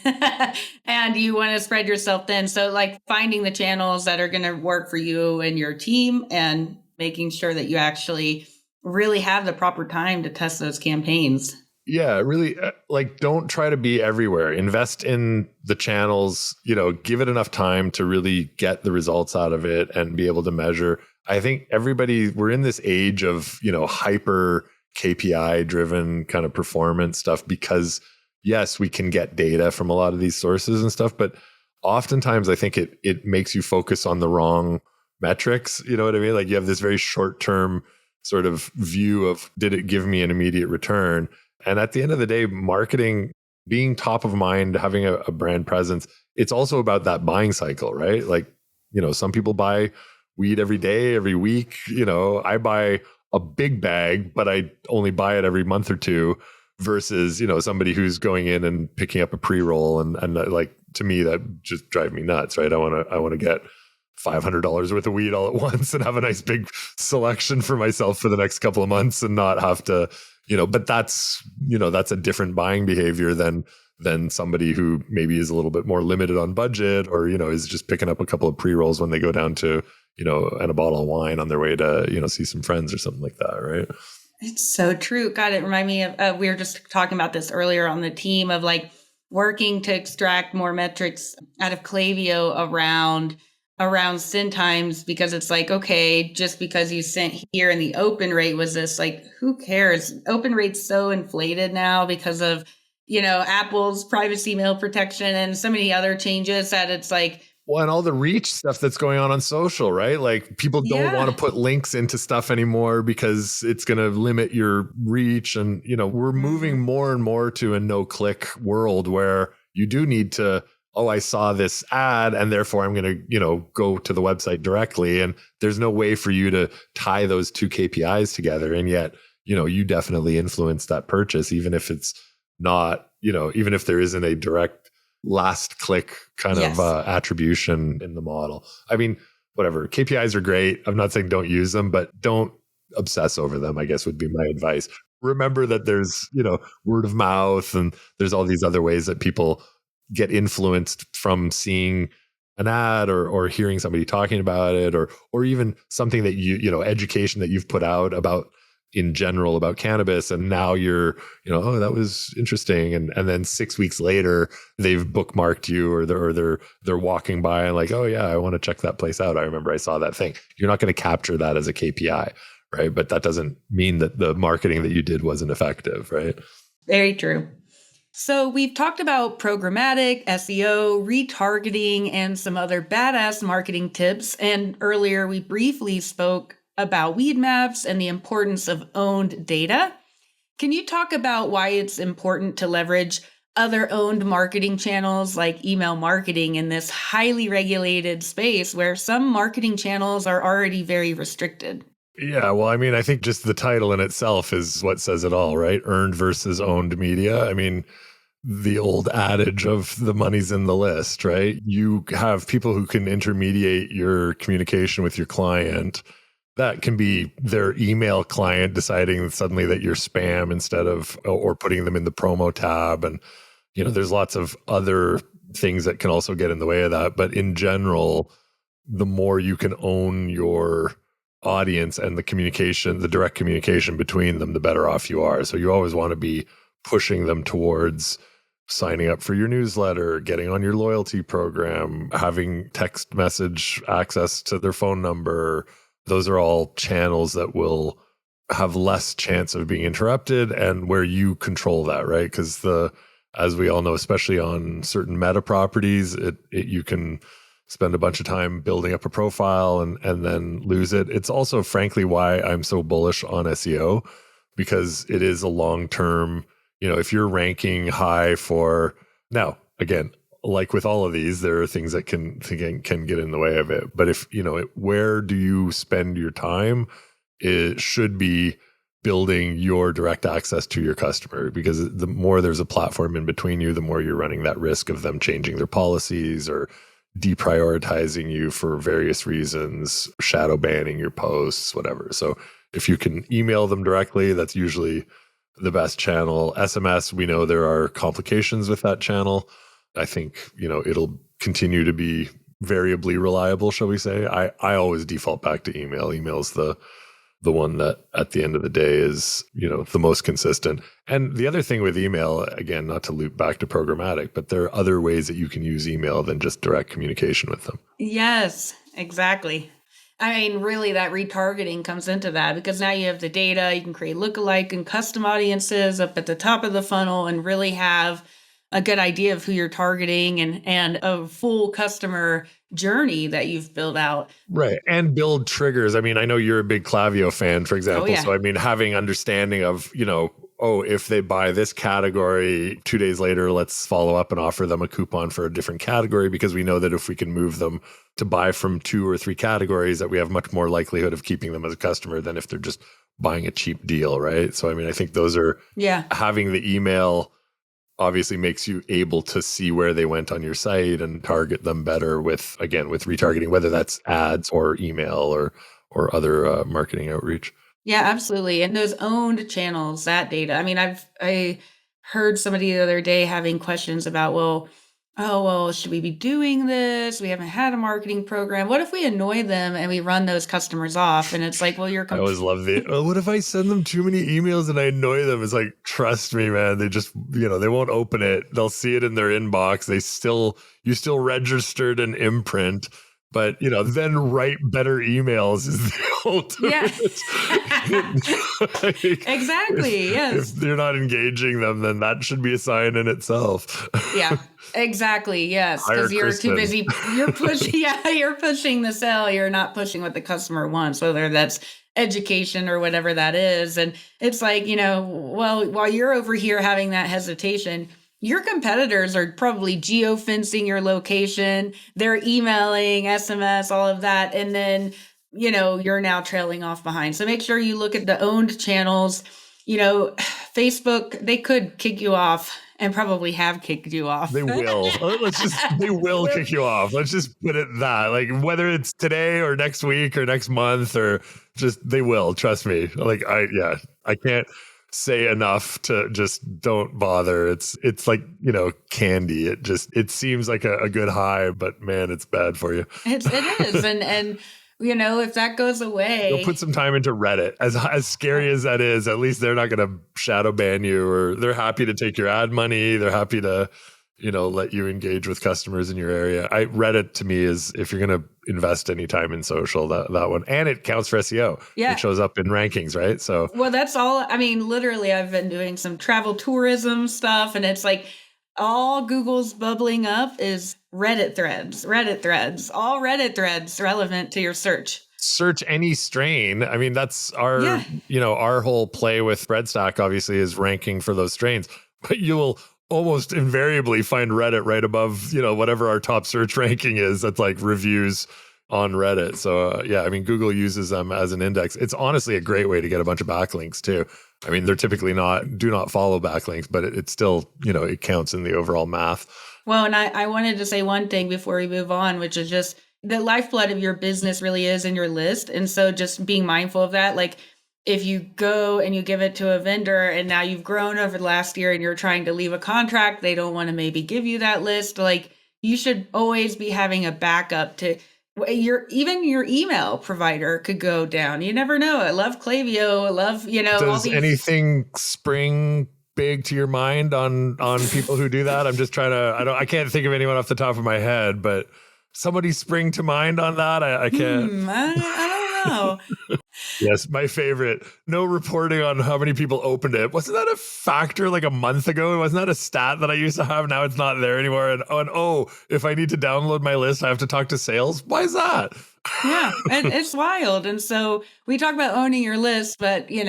and you want to spread yourself thin. So like finding the channels that are going to work for you and your team, and making sure that you actually really have the proper time to test those campaigns. Yeah, really, like, don't try to be everywhere. Invest in the channels, give it enough time to really get the results out of it and be able to measure. I think we're in this age of, hyper KPI driven kind of performance stuff, because yes, we can get data from a lot of these sources and stuff, but oftentimes I think it makes you focus on the wrong metrics. You know what I mean? Like, you have this very short term sort of view of, did it give me an immediate return? And at the end of the day, marketing, being top of mind, having a brand presence, it's also about that buying cycle, right? Like, some people buy weed every day, every week. I buy a big bag, but I only buy it every month or two, versus, somebody who's going in and picking up a pre-roll. And like, to me, that just drives me nuts, right? I want to get $500 worth of weed all at once and have a nice big selection for myself for the next couple of months, and not have to, but that's a different buying behavior than somebody who maybe is a little bit more limited on budget, or, is just picking up a couple of pre-rolls when they go down to, and a bottle of wine on their way to, see some friends or something like that. Right. It's so true. God, it reminded me of, we were just talking about this earlier on the team, of like working to extract more metrics out of Klaviyo around send times, because it's like, okay, just because you sent here and the open rate was this, like, who cares? Open rate's so inflated now because of, Apple's privacy mail protection and so many other changes, that it's like, well, and all the reach stuff that's going on social, right? Like, people don't want to put links into stuff anymore because it's going to limit your reach. And, we're moving more and more to a no-click world where you do need to, oh, I saw this ad and therefore I'm going to, go to the website directly. And there's no way for you to tie those two KPIs together. And yet, you definitely influence that purchase, even if it's not, even if there isn't a direct last click kind of attribution in the model. I mean, whatever, KPIs are great. I'm not saying don't use them, but don't obsess over them, I guess, would be my advice. remember that there's, word of mouth, and there's all these other ways that people get influenced from seeing an ad, or hearing somebody talking about it, or even something that education that you've put out about in general about cannabis, and now you're, oh, that was interesting, and then 6 weeks later they've bookmarked you, or they're walking by and like, oh yeah, I want to check that place out, I remember I saw that thing. You're not going to capture that as a KPI, right? But that doesn't mean that the marketing that you did wasn't effective, right? Very true. So we've talked about programmatic, SEO, retargeting, and some other badass marketing tips. And earlier we briefly spoke about weed maps and the importance of owned data. Can you talk about why it's important to leverage other owned marketing channels like email marketing in this highly regulated space where some marketing channels are already very restricted? Yeah, well, I mean, I think just the title in itself is what says it all, right? Earned versus owned media. I mean, the old adage of the money's in the list, right? You have people who can intermediate your communication with your client. That can be their email client deciding suddenly that you're spam instead of, or putting them in the promo tab. And, there's lots of other things that can also get in the way of that. But in general, the more you can own your audience and the communication, the direct communication between them, the better off you are. So you always want to be pushing them towards signing up for your newsletter, getting on your loyalty program, having text message access to their phone number. Those are all channels that will have less chance of being interrupted, and where you control that, right? Because as we all know, especially on certain meta properties, you can spend a bunch of time building up a profile and then lose it. It's also frankly why I'm so bullish on SEO, because it is a long-term, if you're ranking high for, now, again, like with all of these, there are things that can get in the way of it. But if, where do you spend your time? It should be building your direct access to your customer, because the more there's a platform in between you, the more you're running that risk of them changing their policies or deprioritizing you for various reasons, shadow banning your posts, whatever. So if you can email them directly, that's usually the best channel. SMS, we know there are complications with that channel. I think, it'll continue to be variably reliable, shall we say. I always default back to email. Email's the one that at the end of the day is, the most consistent. And the other thing with email, again, not to loop back to programmatic, but there are other ways that you can use email than just direct communication with them. Yes, exactly. I mean, really, that retargeting comes into that, because now you have the data, you can create lookalike and custom audiences up at the top of the funnel and really have a good idea of who you're targeting, and a full customer journey that you've built out. Right. And build triggers. I mean, I know you're a big Klaviyo fan, for example. Oh, yeah. So, I mean, having understanding of, if they buy this category, 2 days later, let's follow up and offer them a coupon for a different category, because we know that if we can move them to buy from 2 or 3 categories, that we have much more likelihood of keeping them as a customer than if they're just buying a cheap deal, right? So, I mean, I think those are, having the email obviously makes you able to see where they went on your site and target them better with retargeting, whether that's ads or email or other marketing outreach. Yeah, absolutely. And those owned channels, that data. I mean, I heard somebody the other day having questions about, should we be doing this? We haven't had a marketing program. What if we annoy them and we run those customers off? And it's like, well, I always love what if I send them too many emails and I annoy them? It's like, trust me, man. They just, they won't open it. They'll see it in their inbox. You still registered an imprint. But, then write better emails is the ultimate. Yeah. Exactly. Yes. If you're not engaging them, then that should be a sign in itself. Yeah, exactly. Yes. Because you're too busy. You're pushing. Yeah, you're pushing the sale. You're not pushing what the customer wants, whether that's education or whatever that is. And it's like, while you're over here having that hesitation, your competitors are probably geofencing your location. They're emailing, SMS, all of that. And then, you're now trailing off behind. So make sure you look at the owned channels. Facebook, they could kick you off, and probably have kicked you off. They will. They will kick you off. Let's just put it that. Like, whether it's today or next week or next month, or just, they will. Trust me. Like, I can't. say enough to just don't bother. It's like, candy. It seems like a good high, but man, it's bad for you. It is. And if that goes Go away. put some time into Reddit. As scary as that is, at least they're not going to shadow ban you, or they're happy to take your ad money. They're happy to, let you engage with customers in your area. Reddit to me is, if you're going to invest any time in social, that one, and it counts for SEO. Yeah. It shows up in rankings, right? So, well, that's all. I mean, literally, I've been doing some travel tourism stuff, and it's like all Google's bubbling up is Reddit threads, all Reddit threads relevant to your search. Search any strain. I mean, that's our, our whole play with Breadstack obviously is ranking for those strains, but you will almost invariably find Reddit right above, whatever our top search ranking is. That's like reviews on Reddit. So I mean, Google uses them as an index. It's honestly a great way to get a bunch of backlinks too. I mean, they're typically do not follow backlinks, but it's still, it counts in the overall math. Well, and I wanted to say one thing before we move on, which is just the lifeblood of your business really is in your list. And so just being mindful of that, like if you go and you give it to a vendor and now you've grown over the last year and you're trying to leave a contract, they don't want to maybe give you that list. Like you should always be having a backup to even your email provider could go down. You never know. I love Klaviyo. I love, Does all these... anything spring big to your mind on people who do that? I'm just trying to, I can't think of anyone off the top of my head, but somebody spring to mind on that? I can't. I don't know. Yes, my favorite. No reporting on how many people opened it. Wasn't that a factor like a month ago? Wasn't that a stat that I used to have? Now it's not there anymore. And if I need to download my list, I have to talk to sales. Why is that? Yeah, and it's wild. And so we talk about owning your list, but you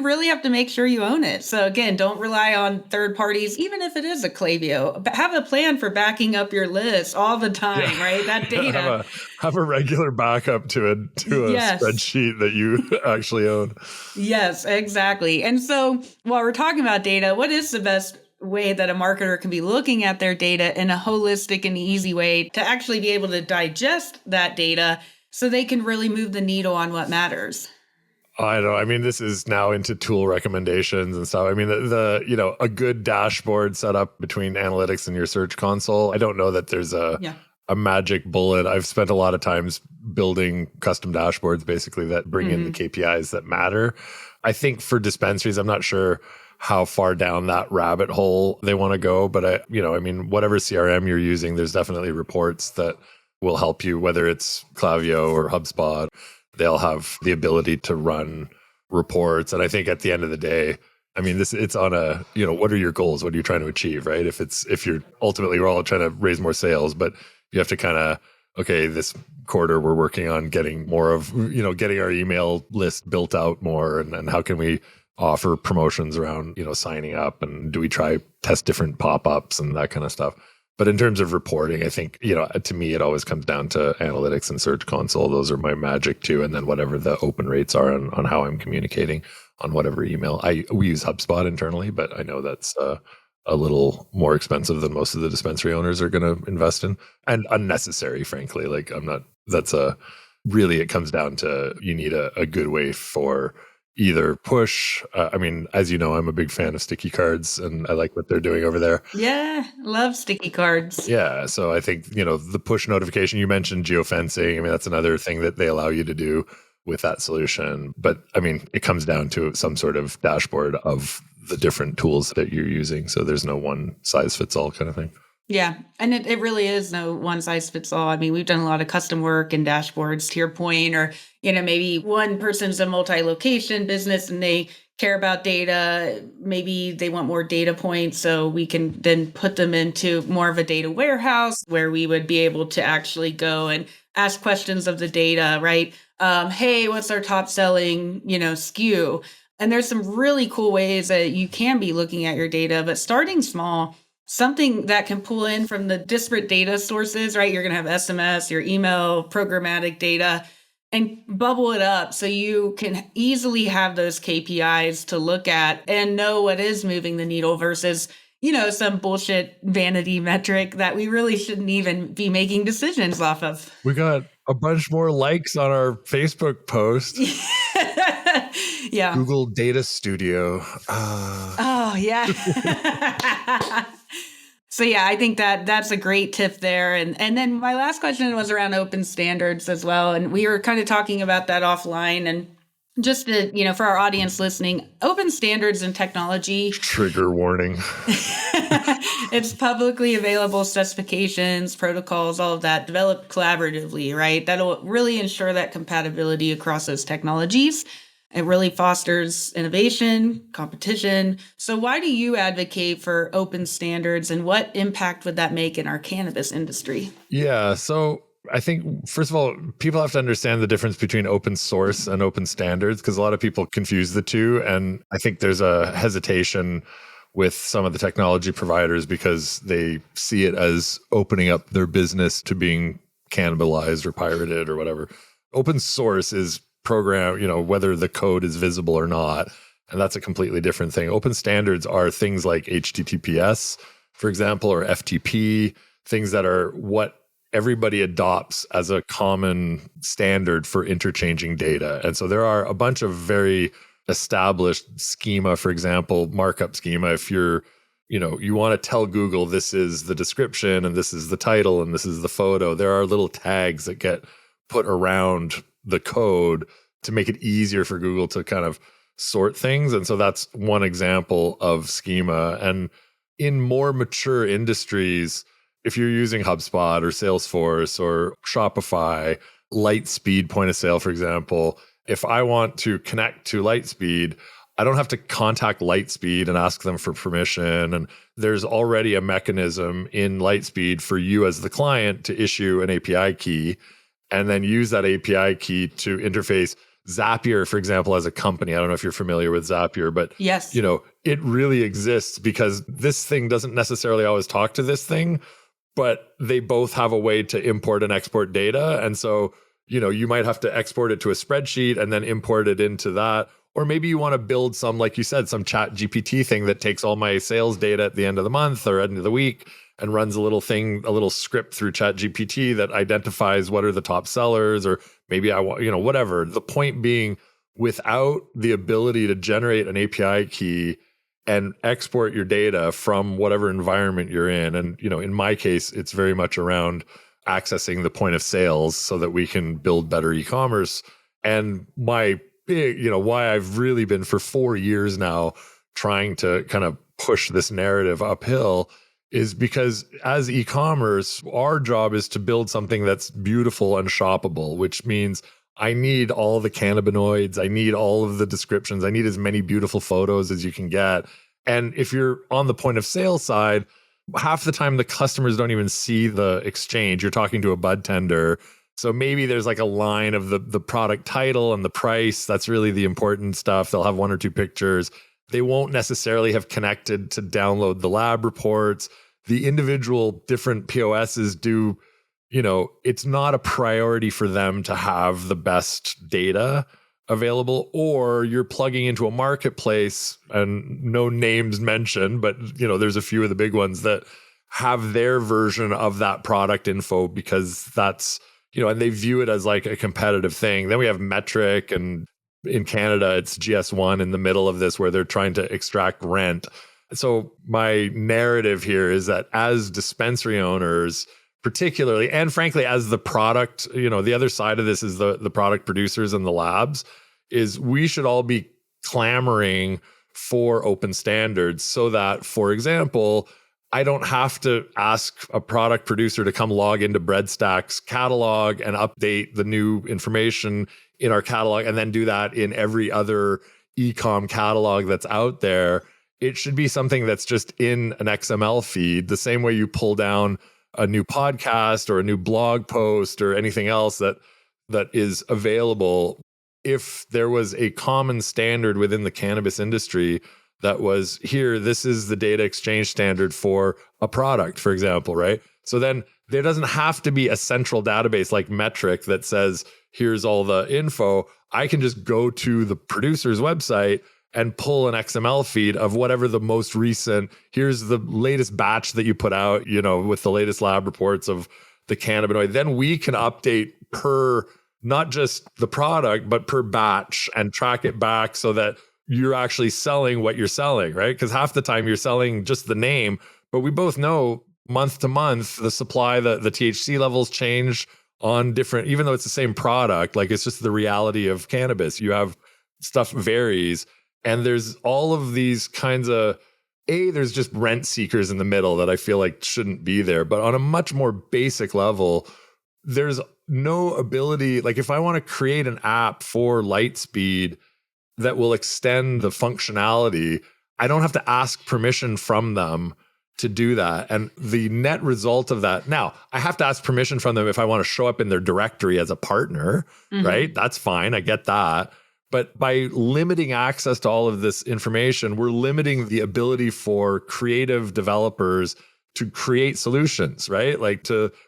really have to make sure you own it. So again, don't rely on third parties, even if it is a Klaviyo. Have a plan for backing up your list all the time, right? That data. have a regular backup to a Yes. spreadsheet that you actually own. Yes, exactly. And so while we're talking about data, what is the best way that a marketer can be looking at their data in a holistic and easy way to actually be able to digest that data so they can really move the needle on what matters? I don't know. I mean, this is now into tool recommendations and stuff. I mean, a good dashboard set up between analytics and your search console. I don't know that there's a magic bullet. I've spent a lot of times building custom dashboards basically that bring in the KPIs that matter. I think for dispensaries, I'm not sure how far down that rabbit hole they want to go. But whatever CRM you're using, there's definitely reports that will help you, whether it's Klaviyo or HubSpot. They'll have the ability to run reports. And I think at the end of the day, I mean, it's on a, what are your goals? What are you trying to achieve, right? If you're ultimately, we're all trying to raise more sales, but you have to kind of, okay, this quarter we're working on getting more of, getting our email list built out more. And how can we offer promotions around, signing up, and do we test different pop-ups and that kind of stuff. But in terms of reporting, I think, to me, it always comes down to analytics and search console. Those are my magic too. And then whatever the open rates are on how I'm communicating on whatever email. We use HubSpot internally, but I know that's a little more expensive than most of the dispensary owners are going to invest in, and unnecessary, frankly. Like really, it comes down to, you need a good way for either push. I mean, as you know, I'm a big fan of sticky cards, and I like what they're doing over there. Yeah, love sticky cards. Yeah. So I think, the push notification, you mentioned geofencing. I mean, that's another thing that they allow you to do with that solution. But I mean, it comes down to some sort of dashboard of the different tools that you're using. So there's no one size fits all kind of thing. Yeah. And it really is no one size fits all. I mean, we've done a lot of custom work and dashboards, to your point, or, maybe one person's a multi-location business and they care about data. Maybe they want more data points. So we can then put them into more of a data warehouse where we would be able to actually go and ask questions of the data, right? Hey, what's our top selling, SKU? And there's some really cool ways that you can be looking at your data, but starting small, something that can pull in from the disparate data sources, right? You're going to have SMS, your email, programmatic data, and bubble it up so you can easily have those KPIs to look at and know what is moving the needle versus, some bullshit vanity metric that we really shouldn't even be making decisions off of. We got a bunch more likes on our Facebook post. Yeah. Google Data Studio. Oh, yeah. So yeah, I think that that's a great tip there. And then my last question was around open standards as well. And we were kind of talking about that offline. And just to, for our audience listening, open standards in technology, Trigger warning. it's publicly available specifications, protocols, all of that developed collaboratively, right? That'll really ensure that compatibility across those technologies. It really fosters innovation, competition. So why do you advocate for open standards, and what impact would that make in our cannabis industry? Yeah. So I think, first of all, people have to understand the difference between open source and open standards, because a lot of people confuse the two. And I think there's a hesitation with some of the technology providers because they see it as opening up their business to being cannibalized or pirated or whatever. Open source is program, whether the code is visible or not. And that's a completely different thing. Open standards are things like HTTPS, for example, or FTP, things that are what everybody adopts as a common standard for interchanging data. And so there are a bunch of very established schema, for example, markup schema. If you're, you want to tell Google this is the description and this is the title and this is the photo, there are little tags that get put around the code to make it easier for Google to kind of sort things. And so that's one example of schema. And in more mature industries, if you're using HubSpot or Salesforce or Shopify, Lightspeed point of sale, for example, if I want to connect to Lightspeed, I don't have to contact Lightspeed and ask them for permission. And there's already a mechanism in Lightspeed for you as the client to issue an API key and then use that API key to interface. Zapier, for example, as a company, I don't know if you're familiar with Zapier, but Yes. It really exists because this thing doesn't necessarily always talk to this thing, but they both have a way to import and export data. And so, you might have to export it to a spreadsheet and then import it into that. Or maybe you want to build some, like you said, some chat GPT thing that takes all my sales data at the end of the month or end of the week and runs a little script through chat GPT that identifies what are the top sellers, or maybe I want, whatever. The point being, without the ability to generate an API key and export your data from whatever environment you're in. And, in my case, it's very much around accessing the point of sales so that we can build better e-commerce. And my big, why I've really been for 4 years now trying to kind of push this narrative uphill is because as e-commerce, our job is to build something that's beautiful and shoppable, which means I need all the cannabinoids. I need all of the descriptions. I need as many beautiful photos as you can get. And if you're on the point of sale side, half the time the customers don't even see the exchange. You're talking to a bud tender. So maybe there's like a line of the product title and the price. That's really the important stuff. They'll have 1 or 2 pictures. They won't necessarily have connected to download the lab reports. The individual different POSs do, it's not a priority for them to have the best data available, or you're plugging into a marketplace, and no names mentioned, but there's a few of the big ones that have their version of that product info because that's, and they view it as like a competitive thing. Then we have Metric, and in Canada, it's GS1 in the middle of this where they're trying to extract rent. So my narrative here is that as dispensary owners, particularly, and frankly, as the product, the other side of this is the product producers and the labs, is we should all be clamoring for open standards so that, for example, I don't have to ask a product producer to come log into Breadstack's catalog and update the new information in our catalog and then do that in every other e-com catalog that's out there. It should be something that's just in an XML feed, the same way you pull down a new podcast or a new blog post or anything else that is available. If there was a common standard within the cannabis industry that was here, this is the data exchange standard for a product, for example, right? So then there doesn't have to be a central database like Metric that says, here's all the info. I can just go to the producer's website and pull an XML feed of whatever the most recent, here's the latest batch that you put out, with the latest lab reports of the cannabinoid. Then we can update per not just the product, but per batch and track it back so that you're actually selling what you're selling, right? Because half the time you're selling just the name, but we both know month to month, the supply, the THC levels change on different, even though it's the same product, like it's just the reality of cannabis. You have stuff varies. And there's all of these kinds of, there's just rent seekers in the middle that I feel like shouldn't be there. But on a much more basic level, there's no ability, like if I want to create an app for Lightspeed that will extend the functionality, I don't have to ask permission from them to do that. And the net result of that, now I have to ask permission from them if I want to show up in their directory as a partner, right? That's fine. I get that. But by limiting access to all of this information, we're limiting the ability for creative developers to create solutions, right?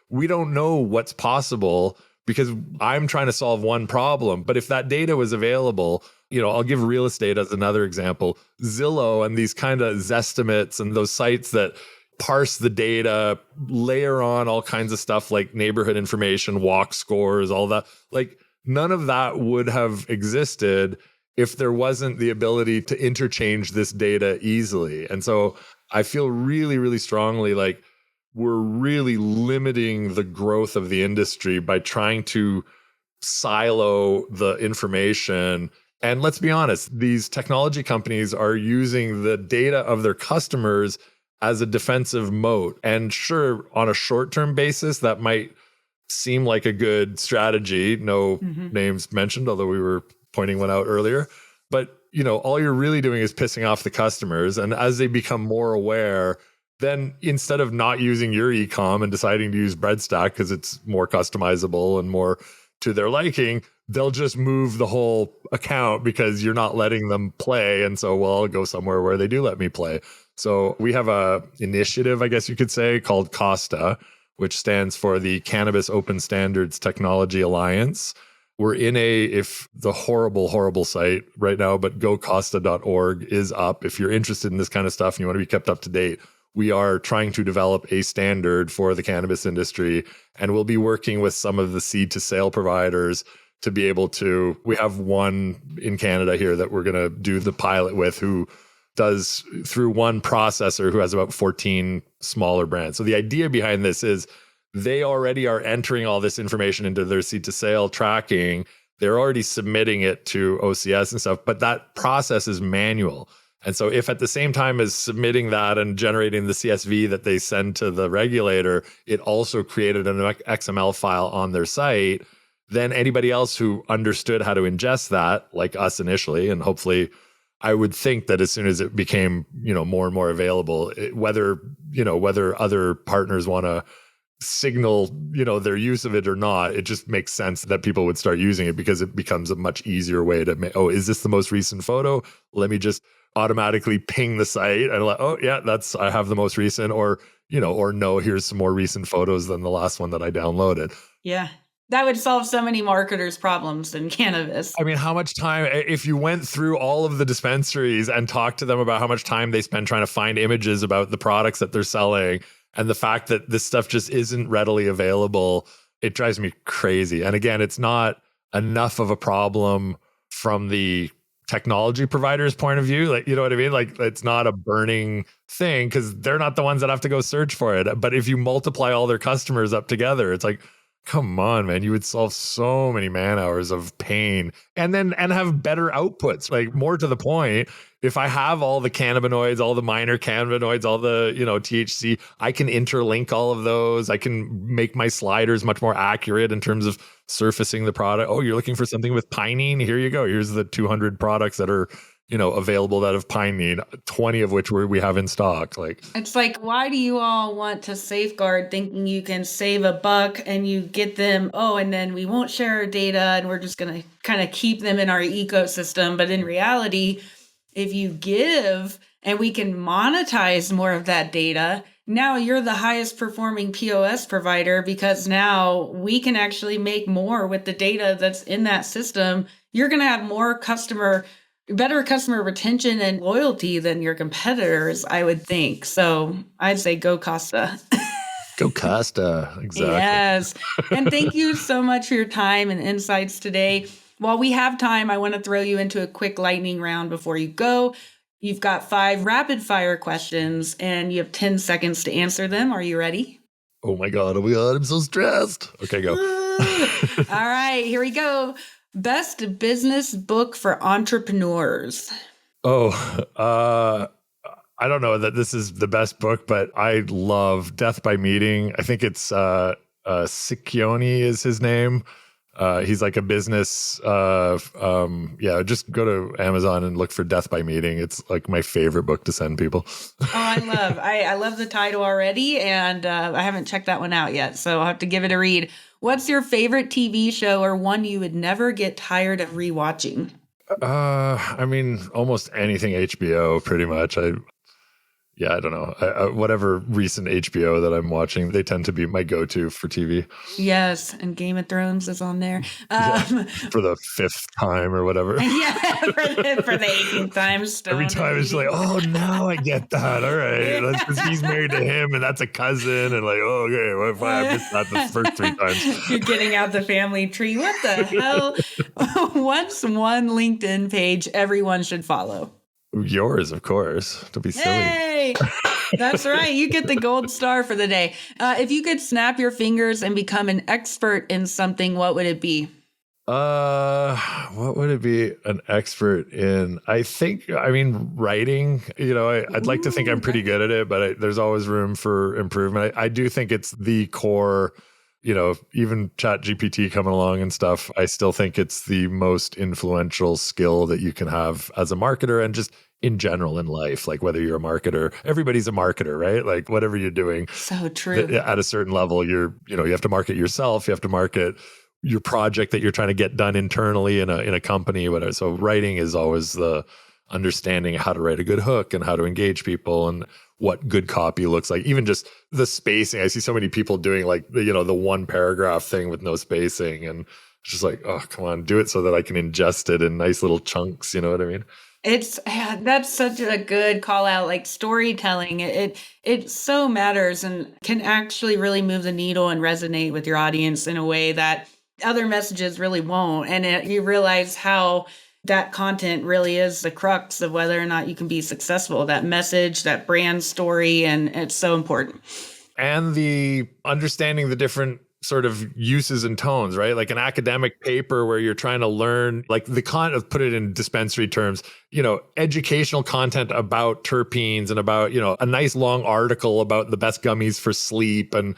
We don't know what's possible because I'm trying to solve one problem. But if that data was available, I'll give real estate as another example. Zillow and these kind of Zestimates and those sites that parse the data, layer on all kinds of stuff like neighborhood information, walk scores, all that. None of that would have existed if there wasn't the ability to interchange this data easily. And so I feel really, really strongly like we're really limiting the growth of the industry by trying to silo the information. And let's be honest, these technology companies are using the data of their customers as a defensive moat. And sure, on a short-term basis, that might seem like a good strategy. No names mentioned, although we were pointing one out earlier. But, all you're really doing is pissing off the customers. And as they become more aware, then instead of not using your e-com and deciding to use Breadstack because it's more customizable and more to their liking, they'll just move the whole account because you're not letting them play. And so, well, I'll go somewhere where they do let me play. So we have a initiative, I guess you could say, called COSTA, which stands for the Cannabis Open Standards Technology Alliance. We're in if the horrible site right now, but gocosta.org is up. If you're interested in this kind of stuff and you want to be kept up to date, we are trying to develop a standard for the cannabis industry. And we'll be working with some of the seed to sale providers to be able to, we have one in Canada here that we're going to do the pilot with who does through one processor who has about 14 smaller brands. So the idea behind this is they already are entering all this information into their seed to sale tracking. They're already submitting it to OCS and stuff, but that process is manual. And so if at the same time as submitting that and generating the CSV that they send to the regulator, it also created an XML file on their site, then anybody else who understood how to ingest that, like us initially, and hopefully I would think that as soon as it became, more and more available, whether other partners want to signal, their use of it or not, it just makes sense that people would start using it because it becomes a much easier way to make, is this the most recent photo? Let me just automatically ping the site and I have the most recent, or no, here's some more recent photos than the last one that I downloaded. Yeah. That would solve so many marketers' problems in cannabis. I mean, how much time, if you went through all of the dispensaries and talked to them about how much time they spend trying to find images about the products that they're selling and the fact that this stuff just isn't readily available, it drives me crazy. And again, it's not enough of a problem from the technology provider's point of view. Like, you know what I mean? Like, it's not a burning thing because they're not the ones that have to go search for it. But if you multiply all their customers up together, it's like, come on, man, you would solve so many man hours of pain and have better outputs. Like, more to the point, if I have all the cannabinoids, all the minor cannabinoids, all the, THC, I can interlink all of those. I can make my sliders much more accurate in terms of surfacing the product. Oh, you're looking for something with pinene? Here you go. Here's the 200 products that are available that have pinene, 20 of which we have in stock. Like, it's like, why do you all want to safeguard thinking you can save $1 and you get them, and then we won't share our data and we're just going to kind of keep them in our ecosystem. But in reality, if you give and we can monetize more of that data, now you're the highest performing POS provider because now we can actually make more with the data that's in that system. You're going to have better customer retention and loyalty than your competitors, I would think. So I'd say go Costa. Go Costa. Exactly. Yes. And thank you so much for your time and insights today. While we have time, I want to throw you into a quick lightning round before you go. You've got 5 rapid fire questions and you have 10 seconds to answer them. Are you ready? Oh my God. I'm so stressed. Okay, go. All right, here we go. Best business book for entrepreneurs. I don't know that this is the best book, but I love Death by Meeting. I think it's Sicchione is his name. He's like a business. Just go to Amazon and look for Death by Meeting. It's like my favorite book to send people. I love the title already, and I haven't checked that one out yet, so I'll have to give it a read. What's your favorite TV show or one you would never get tired of rewatching? Almost anything HBO, pretty much. I don't know. Whatever recent HBO that I'm watching, they tend to be my go-to for TV. Yes, and Game of Thrones is on there. For the 5th time or whatever. Yeah, for the 18th time. Every time it's like, oh, now I get that. All right. That's because he's married to him and that's a cousin. And like, oh, okay, well, if I missed that the first 3 times. You're getting out the family tree. What the hell? What's one LinkedIn page everyone should follow? Yours, of course. Don't be silly. Hey, that's right. You get the gold star for the day. If you could snap your fingers and become an expert in something, what would it be? What would it be an expert in? Writing. I'd like to think I'm pretty good at it, but there's always room for improvement. I do think it's the core. Even ChatGPT coming along and stuff, I still think it's the most influential skill that you can have as a marketer and just in general in life. Like whether you're a marketer, everybody's a marketer, right? Like whatever you're doing. So true. At a certain level, you have to market yourself. You have to market your project that you're trying to get done internally in a company, whatever. So writing is always the understanding how to write a good hook and how to engage people and what good copy looks like. Even just the spacing. I see so many people doing like the 1 paragraph thing with no spacing, and it's just like, oh, come on, do it so that I can ingest it in nice little chunks. You know what I mean? That's such a good call out. Like storytelling, it so matters and can actually really move the needle and resonate with your audience in a way that other messages really won't. And you realize how that content really is the crux of whether or not you can be successful. That message, that brand story, and it's so important. And the understanding the different sort of uses and tones, right? Like an academic paper where you're trying to learn, like the content, put it in dispensary terms, educational content about terpenes and about, a nice long article about the best gummies for sleep and,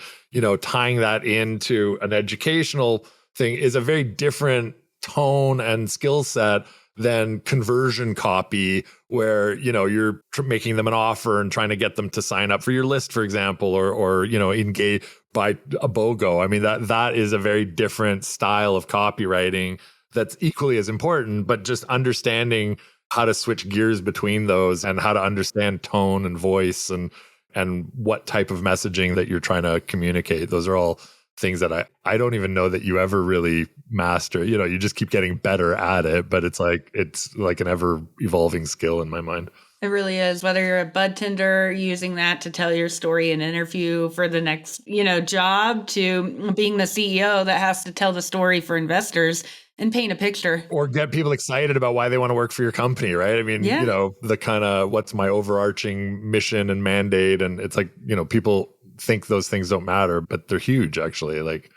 tying that into an educational thing is a very different tone and skill set than conversion copy where, you're making them an offer and trying to get them to sign up for your list, for example, or engage by a BOGO. I mean, that is a very different style of copywriting that's equally as important, but just understanding how to switch gears between those and how to understand tone and voice and what type of messaging that you're trying to communicate. Those are all things that I don't even know that you ever really master. You just keep getting better at it, but it's like an ever evolving skill in my mind. It really is. Whether you're a bud tender using that to tell your story in an interview for the next, job, to being the CEO that has to tell the story for investors and paint a picture. Or get people excited about why they want to work for your company, right? I mean, the kind of what's my overarching mission and mandate. And it's like, people think those things don't matter, but they're huge, actually. Like,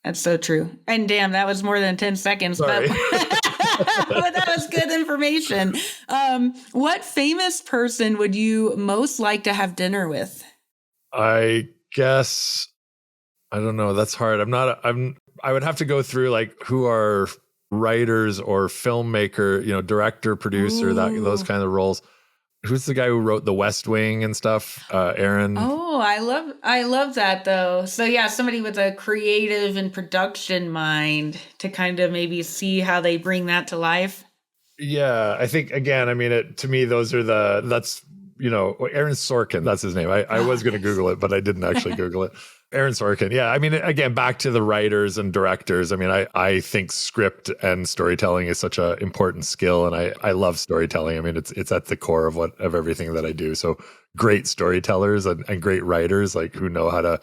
that's so true. And damn, that was more than 10 seconds. Sorry. But that was good information. What famous person would you most like to have dinner with? I guess, I don't know. That's hard. I would have to go through like who are writers or filmmaker, director, producer, those kind of roles. Who's the guy who wrote The West Wing and stuff? Aaron. Oh, I love that though. So yeah, somebody with a creative and production mind to kind of maybe see how they bring that to life. Yeah, I think again, to me, those are that's Aaron Sorkin. That's his name. I was going to Google it, but I didn't actually Google it. Aaron Sorkin. Yeah. Again, back to the writers and directors. I think script and storytelling is such an important skill. And I love storytelling. It's at the core of everything that I do. So great storytellers and great writers, like who know how to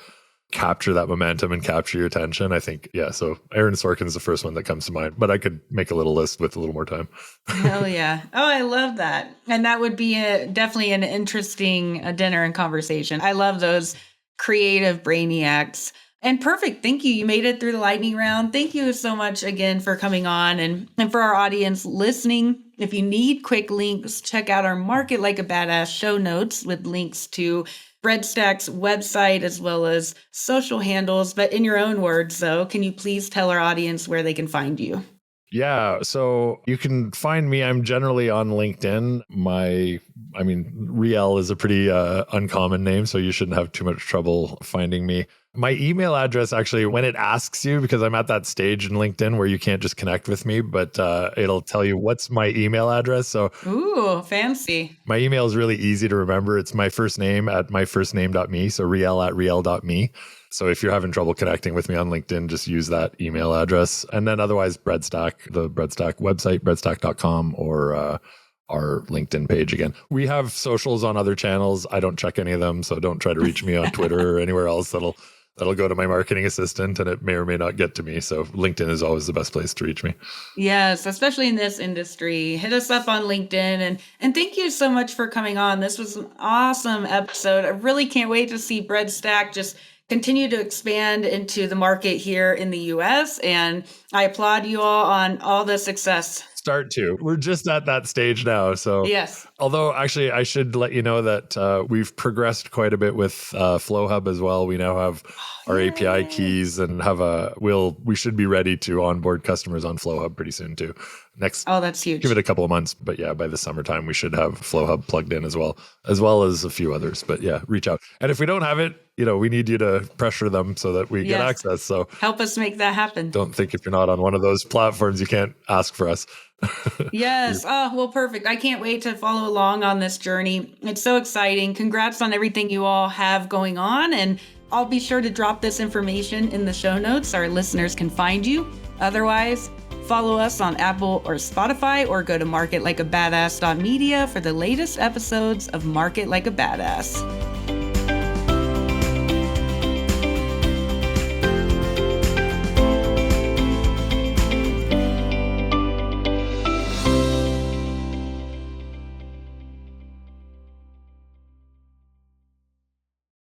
capture that momentum and capture your attention, I think, yeah. So Aaron Sorkin's the first one that comes to mind, but I could make a little list with a little more time. Hell yeah. Oh, I love that. And that would be definitely an interesting dinner and conversation. I love those creative brainiacs. And perfect. Thank you. You made it through the lightning round. Thank you so much again for coming on. And for our audience listening, if you need quick links, check out our Market Like a Badass show notes with links to Breadstack's website as well as social handles. But in your own words, though, can you please tell our audience where they can find you? Yeah, so you can find me. I'm generally on LinkedIn. Riel is a pretty uncommon name, so you shouldn't have too much trouble finding me. My email address, actually, when it asks you, because I'm at that stage in LinkedIn where you can't just connect with me, but it'll tell you what's my email address. So, ooh, fancy. My email is really easy to remember. It's my first name at myfirstname.me. So riel@riel.me. So if you're having trouble connecting with me on LinkedIn, just use that email address. And then otherwise, Breadstack, the Breadstack website, breadstack.com, or our LinkedIn page again. We have socials on other channels. I don't check any of them, so don't try to reach me on Twitter or anywhere else. That'll go to my marketing assistant, and it may or may not get to me. So LinkedIn is always the best place to reach me. Yes, especially in this industry. Hit us up on LinkedIn. And thank you so much for coming on. This was an awesome episode. I really can't wait to see Breadstack just continue to expand into the market here in the US. And I applaud you all on all the success. Start to. We're just at that stage now. So yes. Although actually I should let you know that we've progressed quite a bit with FlowHub as well. We now have our API keys and we should be ready to onboard customers on FlowHub pretty soon too. Oh, that's huge. Give it a couple of months, but yeah, by the summertime we should have FlowHub plugged in as well as a few others. But yeah, reach out. And if we don't have it, we need you to pressure them so that we get access. So help us make that happen. Don't think if you're not on one of those platforms, you can't ask for us. Yes. Oh, well, perfect. I can't wait to follow along on this journey. It's so exciting. Congrats on everything you all have going on. And I'll be sure to drop this information in the show notes so our listeners can find you. Otherwise, follow us on Apple or Spotify, or go to marketlikeabadass.media for the latest episodes of Market Like a Badass.